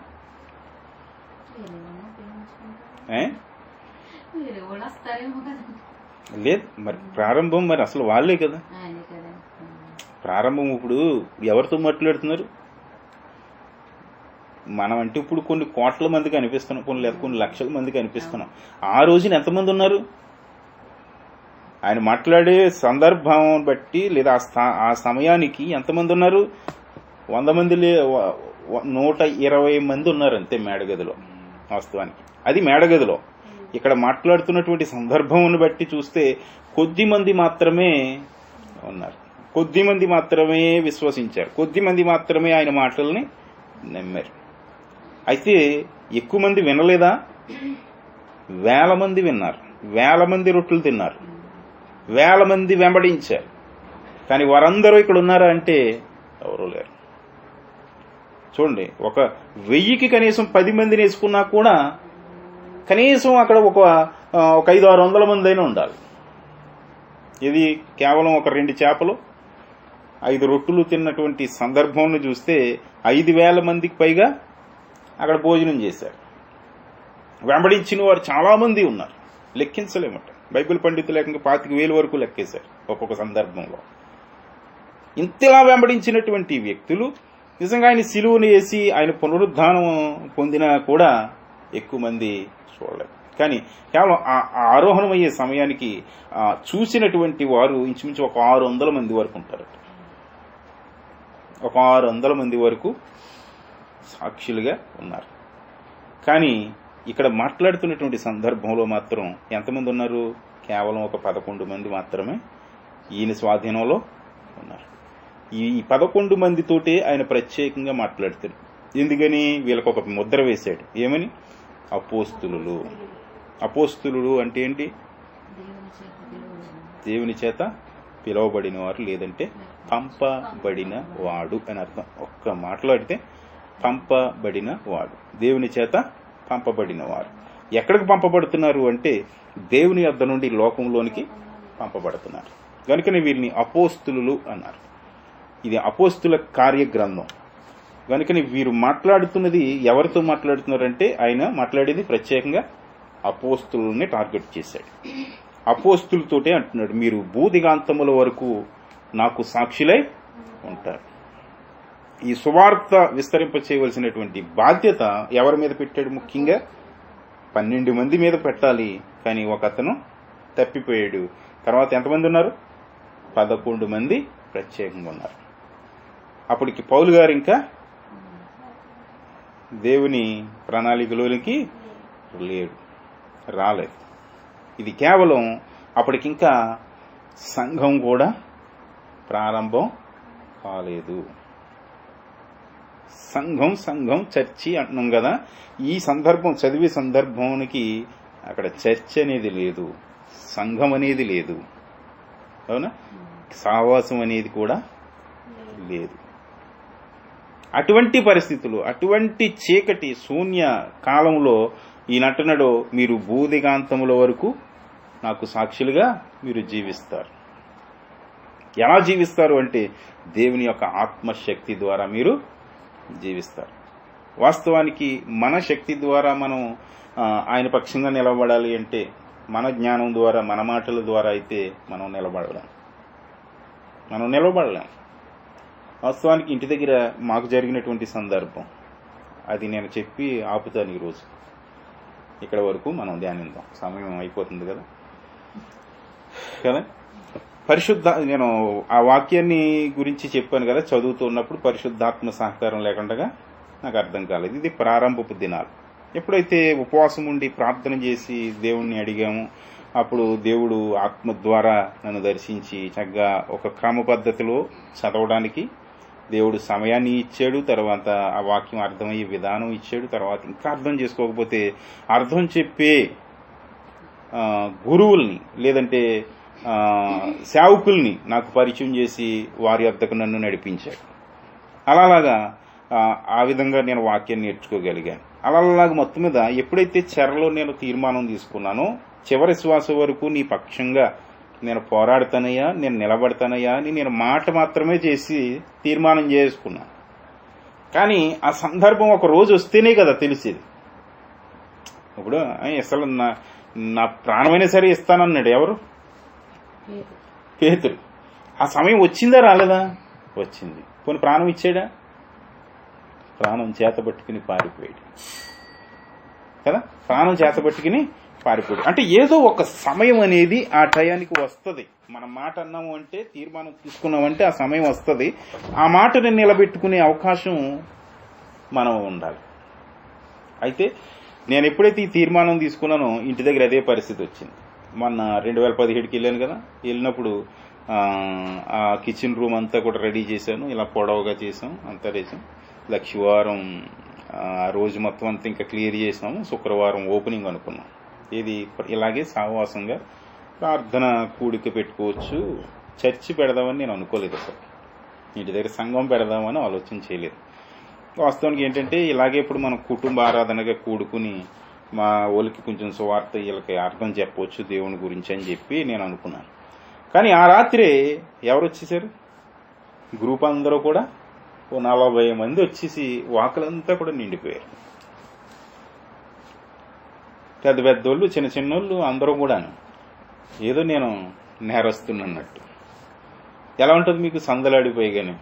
లేదు. మరి ప్రారంభం మరి అసలు వాళ్ళే కదా ప్రారంభం. ఇప్పుడు ఎవరితో మాట్లాడుతున్నారు? మనం అంటే ఇప్పుడు కొన్ని కోట్ల మందికి అనిపిస్తున్నాం, కొన్ని లక్షల మందికి అనిపిస్తున్నాం. ఆ రోజున ఎంతమంది ఉన్నారు? ఆయన మాట్లాడే సందర్భం బట్టి లేదా ఆ సమయానికి ఎంతమంది ఉన్నారు? 100 మంది 120 మంది ఉన్నారు అంతే మేడగదిలో. వాస్తవానికి అది మేడగదిలో. ఇక్కడ మాట్లాడుతున్నటువంటి సందర్భం బట్టి చూస్తే కొద్ది మంది మాత్రమే ఉన్నారు, కొద్ది మంది మాత్రమే విశ్వసించారు, కొద్ది మంది మాత్రమే ఆయన మాటల్ని నమ్మారు. అయితే ఎక్కువ మంది వినలేదా? వేల మంది విన్నారు, వేల మంది రొట్టెలు తిన్నారు, వేల మంది వెంబడించారు. కానీ వారందరూ ఇక్కడ ఉన్నారా అంటే ఎవరూ లేరు. చూడండి, ఒక 1000కి కనీసం 10 మందిని వేసుకున్నా కూడా కనీసం అక్కడ ఒక 500-600 మంది అయినా ఉండాలి. ఇది కేవలం ఒక 2 చేపలు 5 రొట్టెలు తిన్నటువంటి సందర్భంలో చూస్తే 5,000 మందికి పైగా అక్కడ భోజనం చేశారు. వెంబడించిన వారు చాలా మంది ఉన్నారు, లెక్కించలేమట. బైబిల్ పండితులు లేకుండా 25,000 వరకు లెక్కేశారు ఒక్కొక్క సందర్భంలో. ఇంతలా వెంబడించినటువంటి వ్యక్తులు నిజంగా ఆయన సిలువను వేసి ఆయన పునరుద్ధానం పొందినా కూడా ఎక్కువ మంది చూడలేదు. కానీ కేవలం ఆ ఆరోహణమయ్యే సమయానికి చూసినటువంటి వారు ఇంచుమించు ఒక 600 మంది వరకు ఉంటారు. ఒక 600 మంది వరకు సాక్షులుగా ఉన్నారు. కానీ ఇక్కడ మాట్లాడుతున్నటువంటి సందర్భంలో మాత్రం ఎంతమంది ఉన్నారు? కేవలం ఒక 11 మంది మాత్రమే ఈయన స్వాధీనంలో ఉన్నారు. ఈ 11 మందితోటే ఆయన ప్రత్యేకంగా మాట్లాడుతాడు. ఎందుకని? వీళ్ళకి ఒక ముద్ర వేశాడు. ఏమని? అపోస్తులు. అపోస్తులు అంటే ఏంటి? దేవుని చేత పిలువబడిన వారు, లేదంటే పంపబడిన వాడు అని అర్థం. ఒక్క మాట్లాడితే పంపబడిన వాడు, దేవుని చేత పంపబడిన వారు. ఎక్కడికి పంపబడుతున్నారు అంటే దేవుని యొద్ద నుండి లోకంలోనికి పంపబడుతున్నారు. కనుకనే వీరిని అపోస్తులు అన్నారు. ఇది అపోస్తుల కార్యగ్రంథం. కనుకని వీరు మాట్లాడుతున్నది ఎవరితో మాట్లాడుతున్నారంటే ఆయన మాట్లాడేది ప్రత్యేకంగా అపోస్తులని టార్గెట్ చేశాడు. అపోస్తులతోటే అంటున్నాడు, మీరు భూదిగాంతముల వరకు నాకు సాక్షులై ఉంటారు. ఈ సువార్త విస్తరింప చేయవలసినటువంటి బాధ్యత ఎవరి మీద పెట్టాడు? ముఖ్యంగా 12 మంది మీద పెట్టాలి. కానీ ఒక అతను తప్పిపోయాడు. తర్వాత ఎంతమంది ఉన్నారు? 11 మంది ప్రత్యేకంగా ఉన్నారు. అప్పటికి పౌలు గారు ఇంకా దేవుని ప్రణాళికలోనికి రాలేదు. ఇది కేవలం అప్పటికింకా సంఘం కూడా ప్రారంభం కాలేదు. సంఘం చర్చి అంటున్నాం కదా. ఈ సందర్భం చదివే సందర్భానికి అక్కడ చర్చ్ అనేది లేదు, సంఘం అనేది లేదు, అవునా? సావాసం అనేది కూడా లేదు. అటువంటి పరిస్థితులు, అటువంటి చీకటి శూన్య కాలంలో ఈయనంటున్నాడు, మీరు భూదిగాంతముల వరకు నాకు సాక్షులుగా మీరు జీవిస్తారు. ఎలా జీవిస్తారు అంటే దేవుని యొక్క ఆత్మశక్తి ద్వారా మీరు జీవిస్తారు. వాస్తవానికి మన శక్తి ద్వారా మనం ఆయన పక్షంగా నిలబడాలి అంటే మన జ్ఞానం ద్వారా, మన మాటల ద్వారా అయితే మనం నిలబడలేం. వాస్తవానికి ఇంటి దగ్గర మాకు జరిగినటువంటి సందర్భం అది నేను చెప్పి ఆపుతాను. ఈరోజు ఇక్కడ వరకు మనం ధ్యానిద్దాం, సమయం అయిపోతుంది కదా. నేను ఆ వాక్యాన్ని గురించి చెప్పాను కదా, చదువుతున్నప్పుడు పరిశుద్ధాత్మ సహకారం లేకుండా నాకు అర్థం కాలేదు. ఇది ప్రారంభపు దినాలు. ఎప్పుడైతే ఉపవాసం ఉండి ప్రార్థన చేసి దేవుణ్ణి అడిగాము, అప్పుడు దేవుడు ఆత్మ ద్వారా నన్ను దర్శించి చక్కగా ఒక క్రమ పద్ధతిలో చదవడానికి దేవుడు సమయాన్ని ఇచ్చాడు. తర్వాత ఆ వాక్యం అర్థమయ్యే విధానం ఇచ్చాడు. తర్వాత ఇంకా అర్థం చేసుకోకపోతే అర్థం చెప్పే గురువుల్ని లేదంటే సేవకుల్ని నాకు పరిచయం చేసి వారి వద్దకు నన్ను నడిపించాడు. అలాగా ఆ విధంగా నేను వాక్యాన్ని నేర్చుకోగలిగాను. అలాగా మొత్తం మీద ఎప్పుడైతే చెరలో నేను తీర్మానం తీసుకున్నానో, చివరి శ్వాస వరకు నీ పక్షంగా నేను పోరాడతానయ్యా, నేను నిలబడతానయ్యా అని నేను మాట మాత్రమే చేసి తీర్మానం చేసుకున్నాను. కానీ ఆ సందర్భం ఒక రోజు వస్తేనే కదా తెలిసేది. ఇప్పుడు అసలు నా ప్రాణమైనా సరే ఇస్తానన్నాడు ఎవరు? పేతురు. ఆ సమయం వచ్చిందా రాలేదా? వచ్చింది. పోనీ ప్రాణం ఇచ్చాడా? ప్రాణం చేతబట్టుకుని పారిపోయాడు కదా. ప్రాణం చేతబట్టుకుని పారిపోయాడు. అంటే ఏదో ఒక సమయం అనేది ఆ టయానికి వస్తుంది. మనం మాట అన్నాము అంటే, తీర్మానం తీసుకున్నామంటే ఆ సమయం వస్తుంది. ఆ మాటని నిలబెట్టుకునే అవకాశం మనం ఉండాలి. అయితే నేను ఎప్పుడైతే ఈ తీర్మానం తీసుకున్నానో ఇంటి దగ్గర అదే పరిస్థితి వచ్చింది. మొన్న 2017కి వెళ్ళాను కదా. వెళ్ళినప్పుడు ఆ కిచెన్ రూమ్ అంతా కూడా రెడీ చేశాను. ఇలా పొడవుగా చేసాం, అంతా చేసాం. లక్షవారం ఆ రోజు మొత్తం అంతా ఇంకా క్లియర్ చేసాము. శుక్రవారం ఓపెనింగ్ అనుకున్నాం. ఇది ఇలాగే సావాసంగా ప్రార్థన కూడిక పెట్టుకోవచ్చు. చర్చి పెడదామని నేను అనుకోలేదు. అసలు ఇంటి దగ్గర సంఘం పెడదామని ఆలోచన చేయలేదు. వాస్తవానికి ఏంటంటే ఇలాగే ఇప్పుడు మనం కుటుంబ ఆరాధనగా కూడుకుని మా వాళ్ళకి కొంచెం సువార్త వీళ్ళకి అర్థం చెప్పవచ్చు దేవుని గురించి అని చెప్పి నేను అనుకున్నాను. కానీ ఆ రాత్రి ఎవరు వచ్చేసారు? గ్రూప్ అందరూ కూడా 40 మంది వచ్చేసి వాకులంతా కూడా నిండిపోయారు. పెద్ద పెద్దోళ్ళు, చిన్న చిన్నోళ్ళు అందరూ కూడా ఏదో నేను నేరస్తున్నట్టు. ఎలా ఉంటుంది మీకు? సందలాడిపోయి కానీ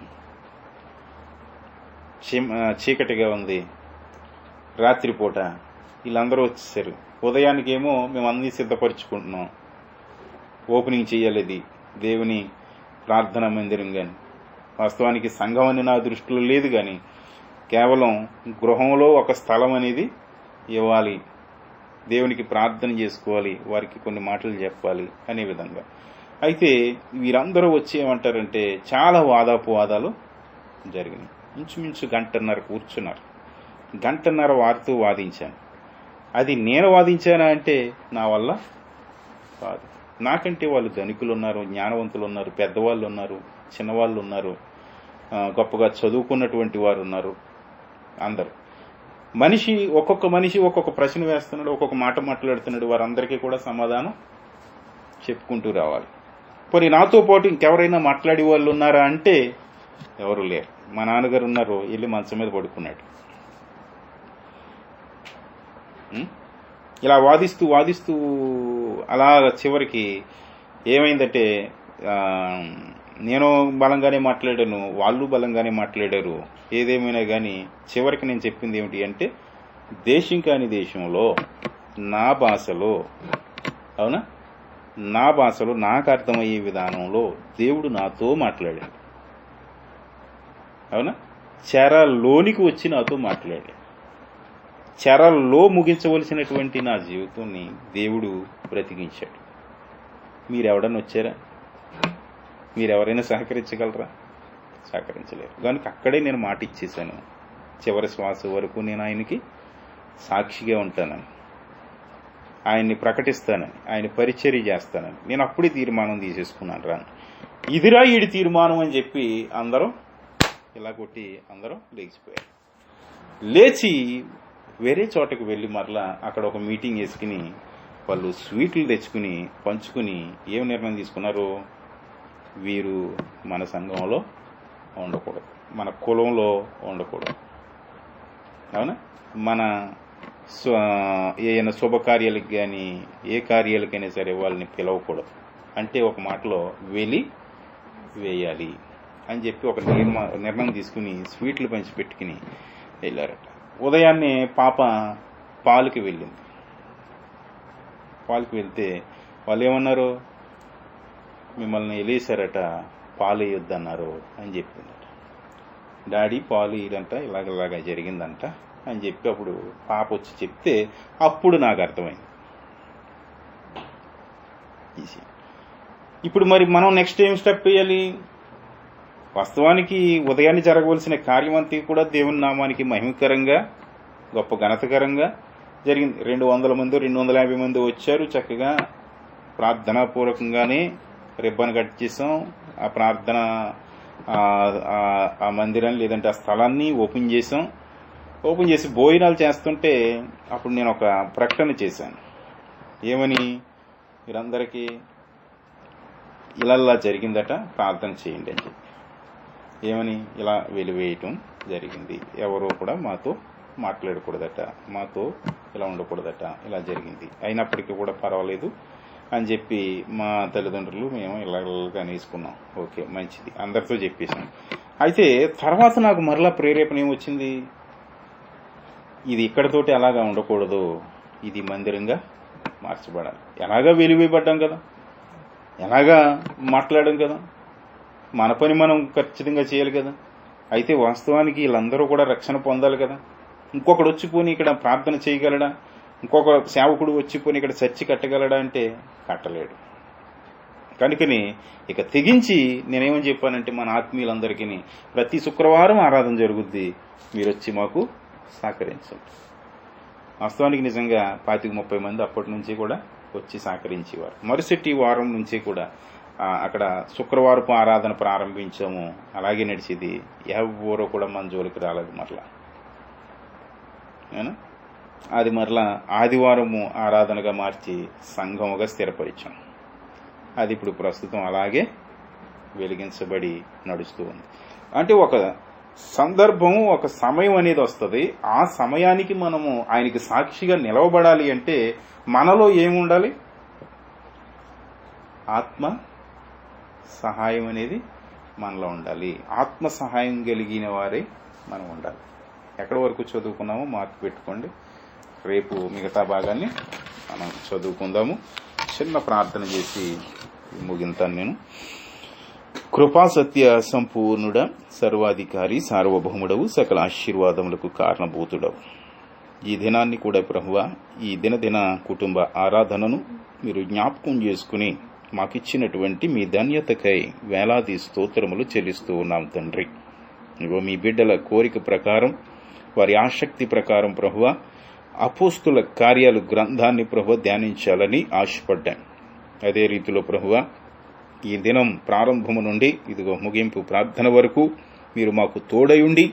చీకటిగా ఉంది, రాత్రిపూట వీళ్ళందరూ వచ్చేసారు. ఉదయానికేమో మేము అన్నీ సిద్ధపరుచుకుంటున్నాం, ఓపెనింగ్ చేయాలి ఇది దేవుని ప్రార్థనా మందిరం. కానీ వాస్తవానికి సంఘం అని నా దృష్టిలో లేదు, కానీ కేవలం గృహంలో ఒక స్థలం అనేది ఇవ్వాలి, దేవునికి ప్రార్థన చేసుకోవాలి, వారికి కొన్ని మాటలు చెప్పాలి అనే విధంగా. అయితే వీరందరూ వచ్చి ఏమంటారంటే చాలా వాదాపోవాదాలు జరిగినాయి. ఇంచుమించు గంటన్నర కూర్చున్నారు. గంటన్నర వారితో వాదించాను. అది నేను వాదించానా అంటే నా వల్ల కాదు. నాకంటే వాళ్ళు ధనికులు ఉన్నారు, జ్ఞానవంతులు ఉన్నారు, పెద్దవాళ్ళు ఉన్నారు, చిన్నవాళ్ళు ఉన్నారు, గొప్పగా చదువుకున్నటువంటి వారు ఉన్నారు. అందరూ ఒక్కొక్క మనిషి ఒక్కొక్క ప్రశ్న వేస్తున్నాడు, ఒక్కొక్క మాట మాట్లాడుతున్నాడు. వారందరికీ కూడా సమాధానం చెప్పుకుంటూ రావాలి. పోనీ నాతో పాటు ఇంకెవరైనా మాట్లాడే వాళ్ళు ఉన్నారా అంటే ఎవరు లేరు. మా నాన్నగారు ఉన్నారు, వెళ్ళి మంచం మీద పడుకున్నాడు. ఇలా వాదిస్తూ అలా చివరికి ఏమైందంటే నేను బలంగానే మాట్లాడాను, వాళ్ళు బలంగానే మాట్లాడారు. ఏదేమైనా కానీ చివరికి నేను చెప్పింది ఏమిటి అంటే, దేశం కాని దేశంలో నా భాషలో, అవునా, నా భాషలో నాకు అర్థమయ్యే విధానంలో దేవుడు నాతో మాట్లాడాడు. అవునా, చెరలోనికి వచ్చి నాతో మాట్లాడాడు. చెరలో ముగించవలసినటువంటి నా జీవితాన్ని దేవుడు బ్రతికించాడు. మీరెవడన్నా వచ్చారా? మీరెవరైనా సహకరించగలరా? సహకరించలేరు. కనుక అక్కడే నేను మాట ఇచ్చేశాను, చివరి శ్వాస వరకు నేను ఆయనకి సాక్షిగా ఉంటానని, ఆయన్ని ప్రకటిస్తానని, ఆయన పరిచర్య చేస్తానని నేను అప్పుడే తీర్మానం తీసేసుకున్నాను. రాను ఇదిరా ఈడి తీర్మానం అని చెప్పి అందరూ ఇలా కొట్టి అందరూ లేచిపోయారు. లేచి వేరే చోటకు వెళ్ళి మరలా అక్కడ ఒక మీటింగ్ వేసుకుని వాళ్ళు స్వీట్లు తెచ్చుకుని పంచుకుని ఏం నిర్ణయం తీసుకున్నారు? వీరు మన సంఘంలో ఉండకూడదు, మన కులంలో ఉండకూడదు, అవునా, మన ఏదైనా శుభకార్యాలకు కానీ ఏ కార్యాలకైనా సరే వాళ్ళని పిలవకూడదు, అంటే ఒక మాటలో వెలి వేయాలి అని చెప్పి ఒక నిర్ణయం తీసుకుని స్వీట్లు పంచి పెట్టుకుని వెళ్ళారట. ఉదయాన్నే పాప పాలుకి వెళ్ళింది. పాలుకి వెళ్తే వాళ్ళు ఏమన్నారు? మిమ్మల్ని వెళ్ళేశారట, పాలు వేయొద్దన్నారు అని చెప్పిందట. డాడీ పాలు ఇదంట ఇలాగలాగా జరిగిందంట అని చెప్పి అప్పుడు పాప వచ్చి చెప్తే అప్పుడు నాకు అర్థమైంది. ఇప్పుడు మరి మనం నెక్స్ట్ ఏం స్టెప్ వేయాలి? వాస్తవానికి ఉదయాన్నే జరగవలసిన కార్యం అంతా కూడా దేవుని నామానికి మహిమకరంగా గొప్ప ఘనతకరంగా జరిగింది. 200 మంది 250 మంది వచ్చారు. చక్కగా ప్రార్థనాపూర్వకంగానే రిబ్బన్ కట్ చేసాం. ఆ ప్రార్థన ఆ మందిరాన్ని లేదంటే ఆ స్థలాన్ని ఓపెన్ చేసి భోజనాలు చేస్తుంటే అప్పుడు నేను ఒక ప్రకటన చేశాను. ఏమని? మీరందరికీ ఇలా జరిగిందట, ప్రార్థన చేయండి అని చెప్పి. ఏమని? ఇలా వెలివేయటం జరిగింది, ఎవరో కూడా మాతో మాట్లాడకూడదట, మాతో ఇలా ఉండకూడదట, ఇలా జరిగింది, అయినప్పటికీ కూడా పర్వాలేదు అని చెప్పి మా తల్లిదండ్రులు మేము ఇలాగా నేసుకున్నాం. ఓకే, మంచిది, అందరితో చెప్పేశాం. అయితే తర్వాత నాకు మరలా ప్రేరేపణ ఏమొచ్చింది? ఇది ఇక్కడతోటి అలాగా ఉండకూడదు, ఇది మందిరంగా మార్చబడాలి. ఎలాగా వెలివేయబడ్డాం కదా, ఎలాగా మాట్లాడాం కదా, మన పని మనం ఖచ్చితంగా చేయాలి కదా. అయితే వాస్తవానికి వీళ్ళందరూ కూడా రక్షణ పొందాలి కదా. ఇంకొకడు వచ్చిపోని ఇక్కడ ప్రార్థన చేయగలడా? ఇంకొక సేవకుడు వచ్చిపోని ఇక్కడ చర్చి కట్టగలడా అంటే కట్టలేడు. కనుకని ఇక తెగించి నేనేమని చెప్పానంటే, మన ఆత్మీయులందరికీ ప్రతి శుక్రవారం ఆరాధన జరుగుద్ది, మీరు వచ్చి మాకు సహకరించండి. వాస్తవానికి నిజంగా 25-30 మంది అప్పటి నుంచి కూడా వచ్చి సహకరించేవారు. మరుసటి వారం నుంచి కూడా అక్కడ శుక్రవారపు ఆరాధన ప్రారంభించాము. అలాగే నడిచేది. ఎవరో కూడా మన జోలికి రాలేదు. మరలా అది మరలా ఆదివారము ఆరాధనగా మార్చి సంఘముగా స్థిరపరిచాం. అది ఇప్పుడు ప్రస్తుతం అలాగే వెలిగించబడి నడుస్తూ ఉంది. అంటే ఒక సందర్భం, ఒక సమయం అనేది వస్తుంది. ఆ సమయానికి మనము ఆయనకి సాక్షిగా నిలవబడాలి అంటే మనలో ఏముండాలి? ఆత్మ సహాయం అనేది మనలో ఉండాలి. ఆత్మ సహాయం కలిగిన వారే మనం ఉండాలి. ఎక్కడి వరకు చదువుకున్నామో మార్పు పెట్టుకోండి. రేపు మిగతా భాగాన్ని మనం చదువుకుందాము. చిన్న ప్రార్థన చేసి ముగింతాను నేను. కృపా సత్య సంపూర్ణుడ, సర్వాధికారి, సార్వభౌముడవు, సకల ఆశీర్వాదములకు కారణభూతుడవు. ఈ దినాన్ని కూడా ప్రభువా, ఈ దినదిన కుటుంబ ఆరాధనను మీరు జ్ఞాపకం చేసుకుని మాకిచ్చినటువంటి మీ ధన్యతకై వేలాది స్తోత్రములు చెల్లిస్తూ ఉన్నాం తండ్రి. ఇగో మీ బిడ్డల కోరిక ప్రకారం, వారి ఆసక్తి ప్రకారం ప్రభువా, అపోస్తుల కార్యాలు గ్రంథాన్ని ప్రభువా ధ్యానించాలని ఆశపడ్డాం. అదే రీతిలో ప్రభువా, ఈ దినం ప్రారంభము నుండి ఇదిగో ముగింపు ప్రార్థన వరకు మీరు మాకు తోడయుండి,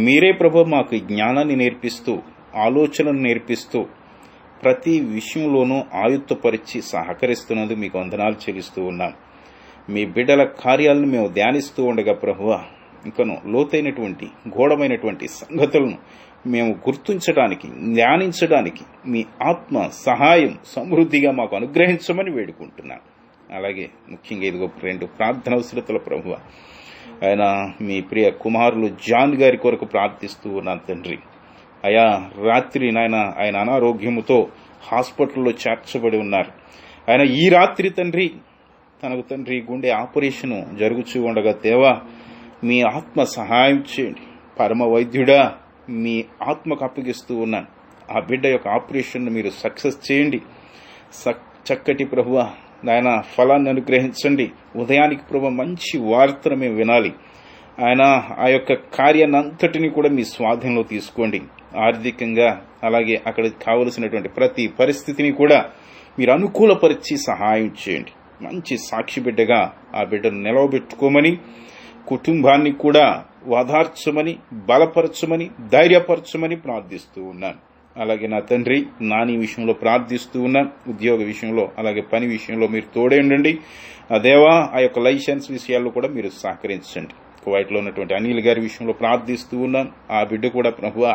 మీరే ప్రభువా మాకు జ్ఞానాన్ని నేర్పిస్తూ, ఆలోచనను నేర్పిస్తూ, ప్రతి విషయంలోనూ ఆయుత్తపరిచి సహకరిస్తున్నందుకు మీకు వందనాలు చెల్లిస్తూ ఉన్నాం. మీ బిడ్డల కార్యాలను మేము ధ్యానిస్తూ ఉండగా ప్రభువా, ఇంకను లోతైనటువంటి గూఢమైనటువంటి సంగతులను మేము గుర్తించడానికి, ధ్యానించడానికి మీ ఆత్మ సహాయం సమృద్ధిగా మాకు అనుగ్రహించమని వేడుకుంటున్నాం. అలాగే ముఖ్యంగా ఇదిగో 2 ప్రార్థన అవసరతల ప్రభువా, ఆయన మీ ప్రియ కుమారులు జాన్ గారి కొరకు ప్రార్థిస్తూ ఉన్నాను తండ్రి. అయా, రాత్రి ఆయన అనారోగ్యముతో హాస్పిటల్లో చేర్చబడి ఉన్నారు. ఆయన ఈ రాత్రి తండ్రి, తనకు తండ్రి గుండె ఆపరేషన్ జరుగుతూ ఉండగా దేవా, మీ ఆత్మ సహాయం చేయండి. పరమ వైద్యుడా, మీ ఆత్మకు అప్పగిస్తూ ఉన్నాను. ఆ బిడ్డ యొక్క ఆపరేషన్ మీరు సక్సెస్ చేయండి. చక్కటి ప్రభువా, ఆయన ఫలాన్ని అనుగ్రహించండి. ఉదయానికి ప్రభు మంచి వార్తను మేము వినాలి. ఆయన ఆ యొక్క కార్యాన్నంతటిని కూడా మీ స్వాధీనంలో తీసుకోండి. ఆర్థికంగా, అలాగే అక్కడికి కావలసినటువంటి ప్రతి పరిస్థితిని కూడా మీరు అనుకూలపరిచి సహాయం చేయండి. మంచి సాక్షి బిడ్డగా ఆ బిడ్డను నిలవబెట్టుకోమని, కుటుంబాన్ని కూడా ఓదార్చమని, బలపరచమని, ధైర్యపరచమని ప్రార్థిస్తూ ఉన్నాను. అలాగే నా తండ్రి, నాని విషయంలో ప్రార్థిస్తూ ఉన్నాను. ఉద్యోగ విషయంలో, అలాగే పని విషయంలో మీరు తోడే ఉండండి. దేవా, ఆ యొక్క లైసెన్స్ విషయాల్లో కూడా మీరు సహకరించండి. కువైట్లో ఉన్నటువంటి అనిల్ గారి విషయంలో ప్రార్థిస్తూ ఉన్నాను. ఆ బిడ్డ కూడా ప్రభువా,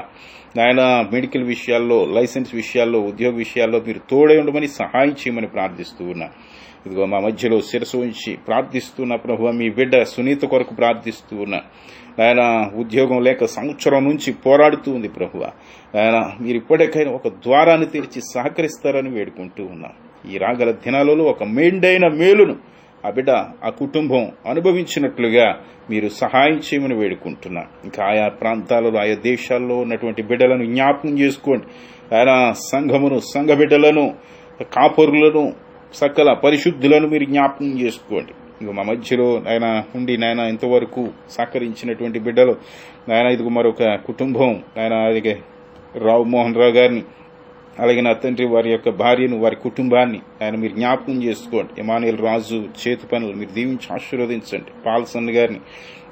ఆయన మెడికల్ విషయాల్లో, లైసెన్స్ విషయాల్లో, ఉద్యోగ విషయాల్లో మీరు తోడే ఉండమని సహాయం చేయమని ప్రార్థిస్తూ ఉన్నాను. ఇదిగో మా మధ్యలో శిరసు ఉంచి ప్రార్థిస్తున్న ప్రభువా, మీ బిడ్డ సునీత కొరకు ప్రార్థిస్తూ ఉన్నా. ఆయన ఉద్యోగం లేక సంవత్సరం నుంచి పోరాడుతూ ఉంది ప్రభువా. ఆయన మీరు ఇప్పటికైనా ఒక ద్వారాన్ని తెరిచి సహకరిస్తారని వేడుకుంటూ ఉన్నా. ఈ రాగల దినాలలో ఒక మెండైన మేలును ఆ బిడ్డ, ఆ కుటుంబం అనుభవించినట్లుగా మీరు సహాయం చేయమని వేడుకుంటున్నా. ఇంకా ఆయా ప్రాంతాలలో, ఆయా దేశాల్లో ఉన్నటువంటి బిడ్డలను జ్ఞాపకం చేసుకోండి. ఆయన సంఘమును, సంఘ బిడ్డలను, కాపరులను, సకల పరిశుద్ధులను మీరు జ్ఞాపకం చేసుకోండి. ఇక మా మధ్యలో ఆయన ఉండి నాయన ఇంతవరకు సహకరించినటువంటి బిడ్డలు, ఆయన ఇదిగో మరొక కుటుంబం, ఆయన అలాగే రావు మోహన్ రావు గారిని, అలాగే నా తండ్రి వారి యొక్క భార్యను, వారి కుటుంబాన్ని ఆయన మీరు జ్ఞాపకం చేసుకోండి. ఎమానుయేల్ రాజు చేతి పనులు మీరు దీవించి ఆశీర్వదించండి. పాల్సన్ గారిని,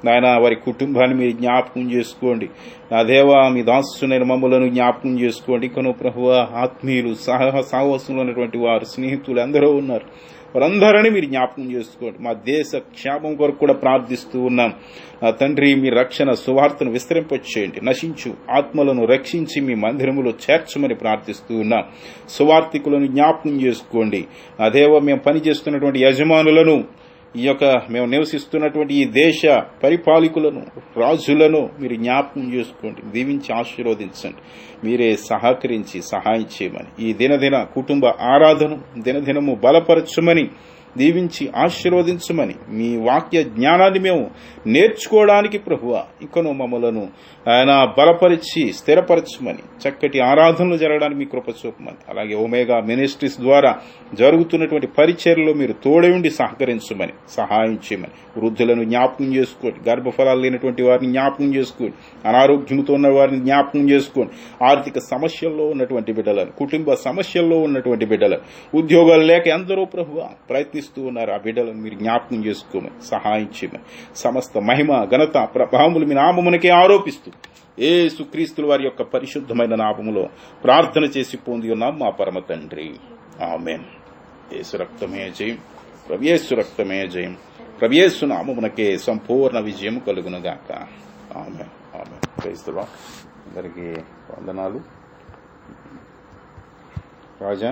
నాయన వారి కుటుంబాన్ని మీరు జ్ఞాపకం చేసుకోండి. నా దేవా, మీ దాసునైన మమ్మలను జ్ఞాపకం చేసుకోండి. ఇకను ప్రభువా, ఆత్మీయులు, సాహసంలో ఉన్నటువంటి వారు, స్నేహితులు అందరూ ఉన్నారు. వారందరినీ మీరు జ్ఞాపకం చేసుకోండి. మా దేశ క్షేమం కొరకు కూడా ప్రార్థిస్తూ ఉన్నాం. నా తండ్రి, మీ రక్షణ సువార్తను విస్తరింపచేయండి. నశించు ఆత్మలను రక్షించి మీ మందిరములో చేర్చమని ప్రార్థిస్తూ ఉన్నాం. సువార్థికులను జ్ఞాపకం చేసుకోండి. నా దేవ, మేము పనిచేస్తున్నటువంటి యజమానులను, ఈ యొక్క మేము నివసిస్తున్నటువంటి ఈ దేశ పరిపాలకులను, రాజులను మీరు జ్ఞాపకం చేసుకోండి. దీవించి ఆశీర్వదించండి. మీరే సహకరించి సహాయం చేయమని, ఈ దినదిన కుటుంబ ఆరాధన దినదినము బలపరచమని, దీవించి ఆశీర్వదించమని, మీ వాక్య జ్ఞానాన్ని మేము నేర్చుకోవడానికి ప్రభువా ఇంకనూ మమ్మలను ఆయన బలపరిచి స్థిరపరచమని, చక్కటి ఆరాధనలు జరగడానికి మీ కృప చూపమని, అలాగే ఒమేగా మినిస్ట్రీస్ ద్వారా జరుగుతున్నటువంటి పరిచర్యలో మీరు తోడే ఉండి సహకరించమని, సహాయం చేయమని, వృద్ధులను జ్ఞాపకం చేసుకోండి. గర్భఫలాలు లేనటువంటి వారిని జ్ఞాపకం చేసుకోండి. అనారోగ్యంతో ఉన్న వారిని జ్ఞాపకం చేసుకోండి. ఆర్థిక సమస్యల్లో ఉన్నటువంటి బిడ్డలను, కుటుంబ సమస్యల్లో ఉన్నటువంటి బిడ్డలను, ఉద్యోగాలు లేక ఎందరో ప్రభువా ప్రయత్నిస్తూ ఉన్నారు. ఆ బిడ్డలను మీరు జ్ఞాపకం చేసుకోమని, సహాయం చేయమని, సమస్త మహిమ, ఘనత, ప్రభావములు మీ నామమునకే ఆరోపిస్తూ యేసుక్రీస్తు వారి యొక్క పరిశుద్ధమైన నామములో ప్రార్థన చేసి పొంది ఉన్నాం మా పరమ తండ్రి. ఆమేన్. యేసు రక్తమే జయం, ప్రభుయేసు రక్తమే జయం, ప్రభుయేసు నామమునకే సంపూర్ణ విజయం కలుగునుగాక. Amen. Amen. Praise the lord. అందరికీ వందనాలు. రాజా.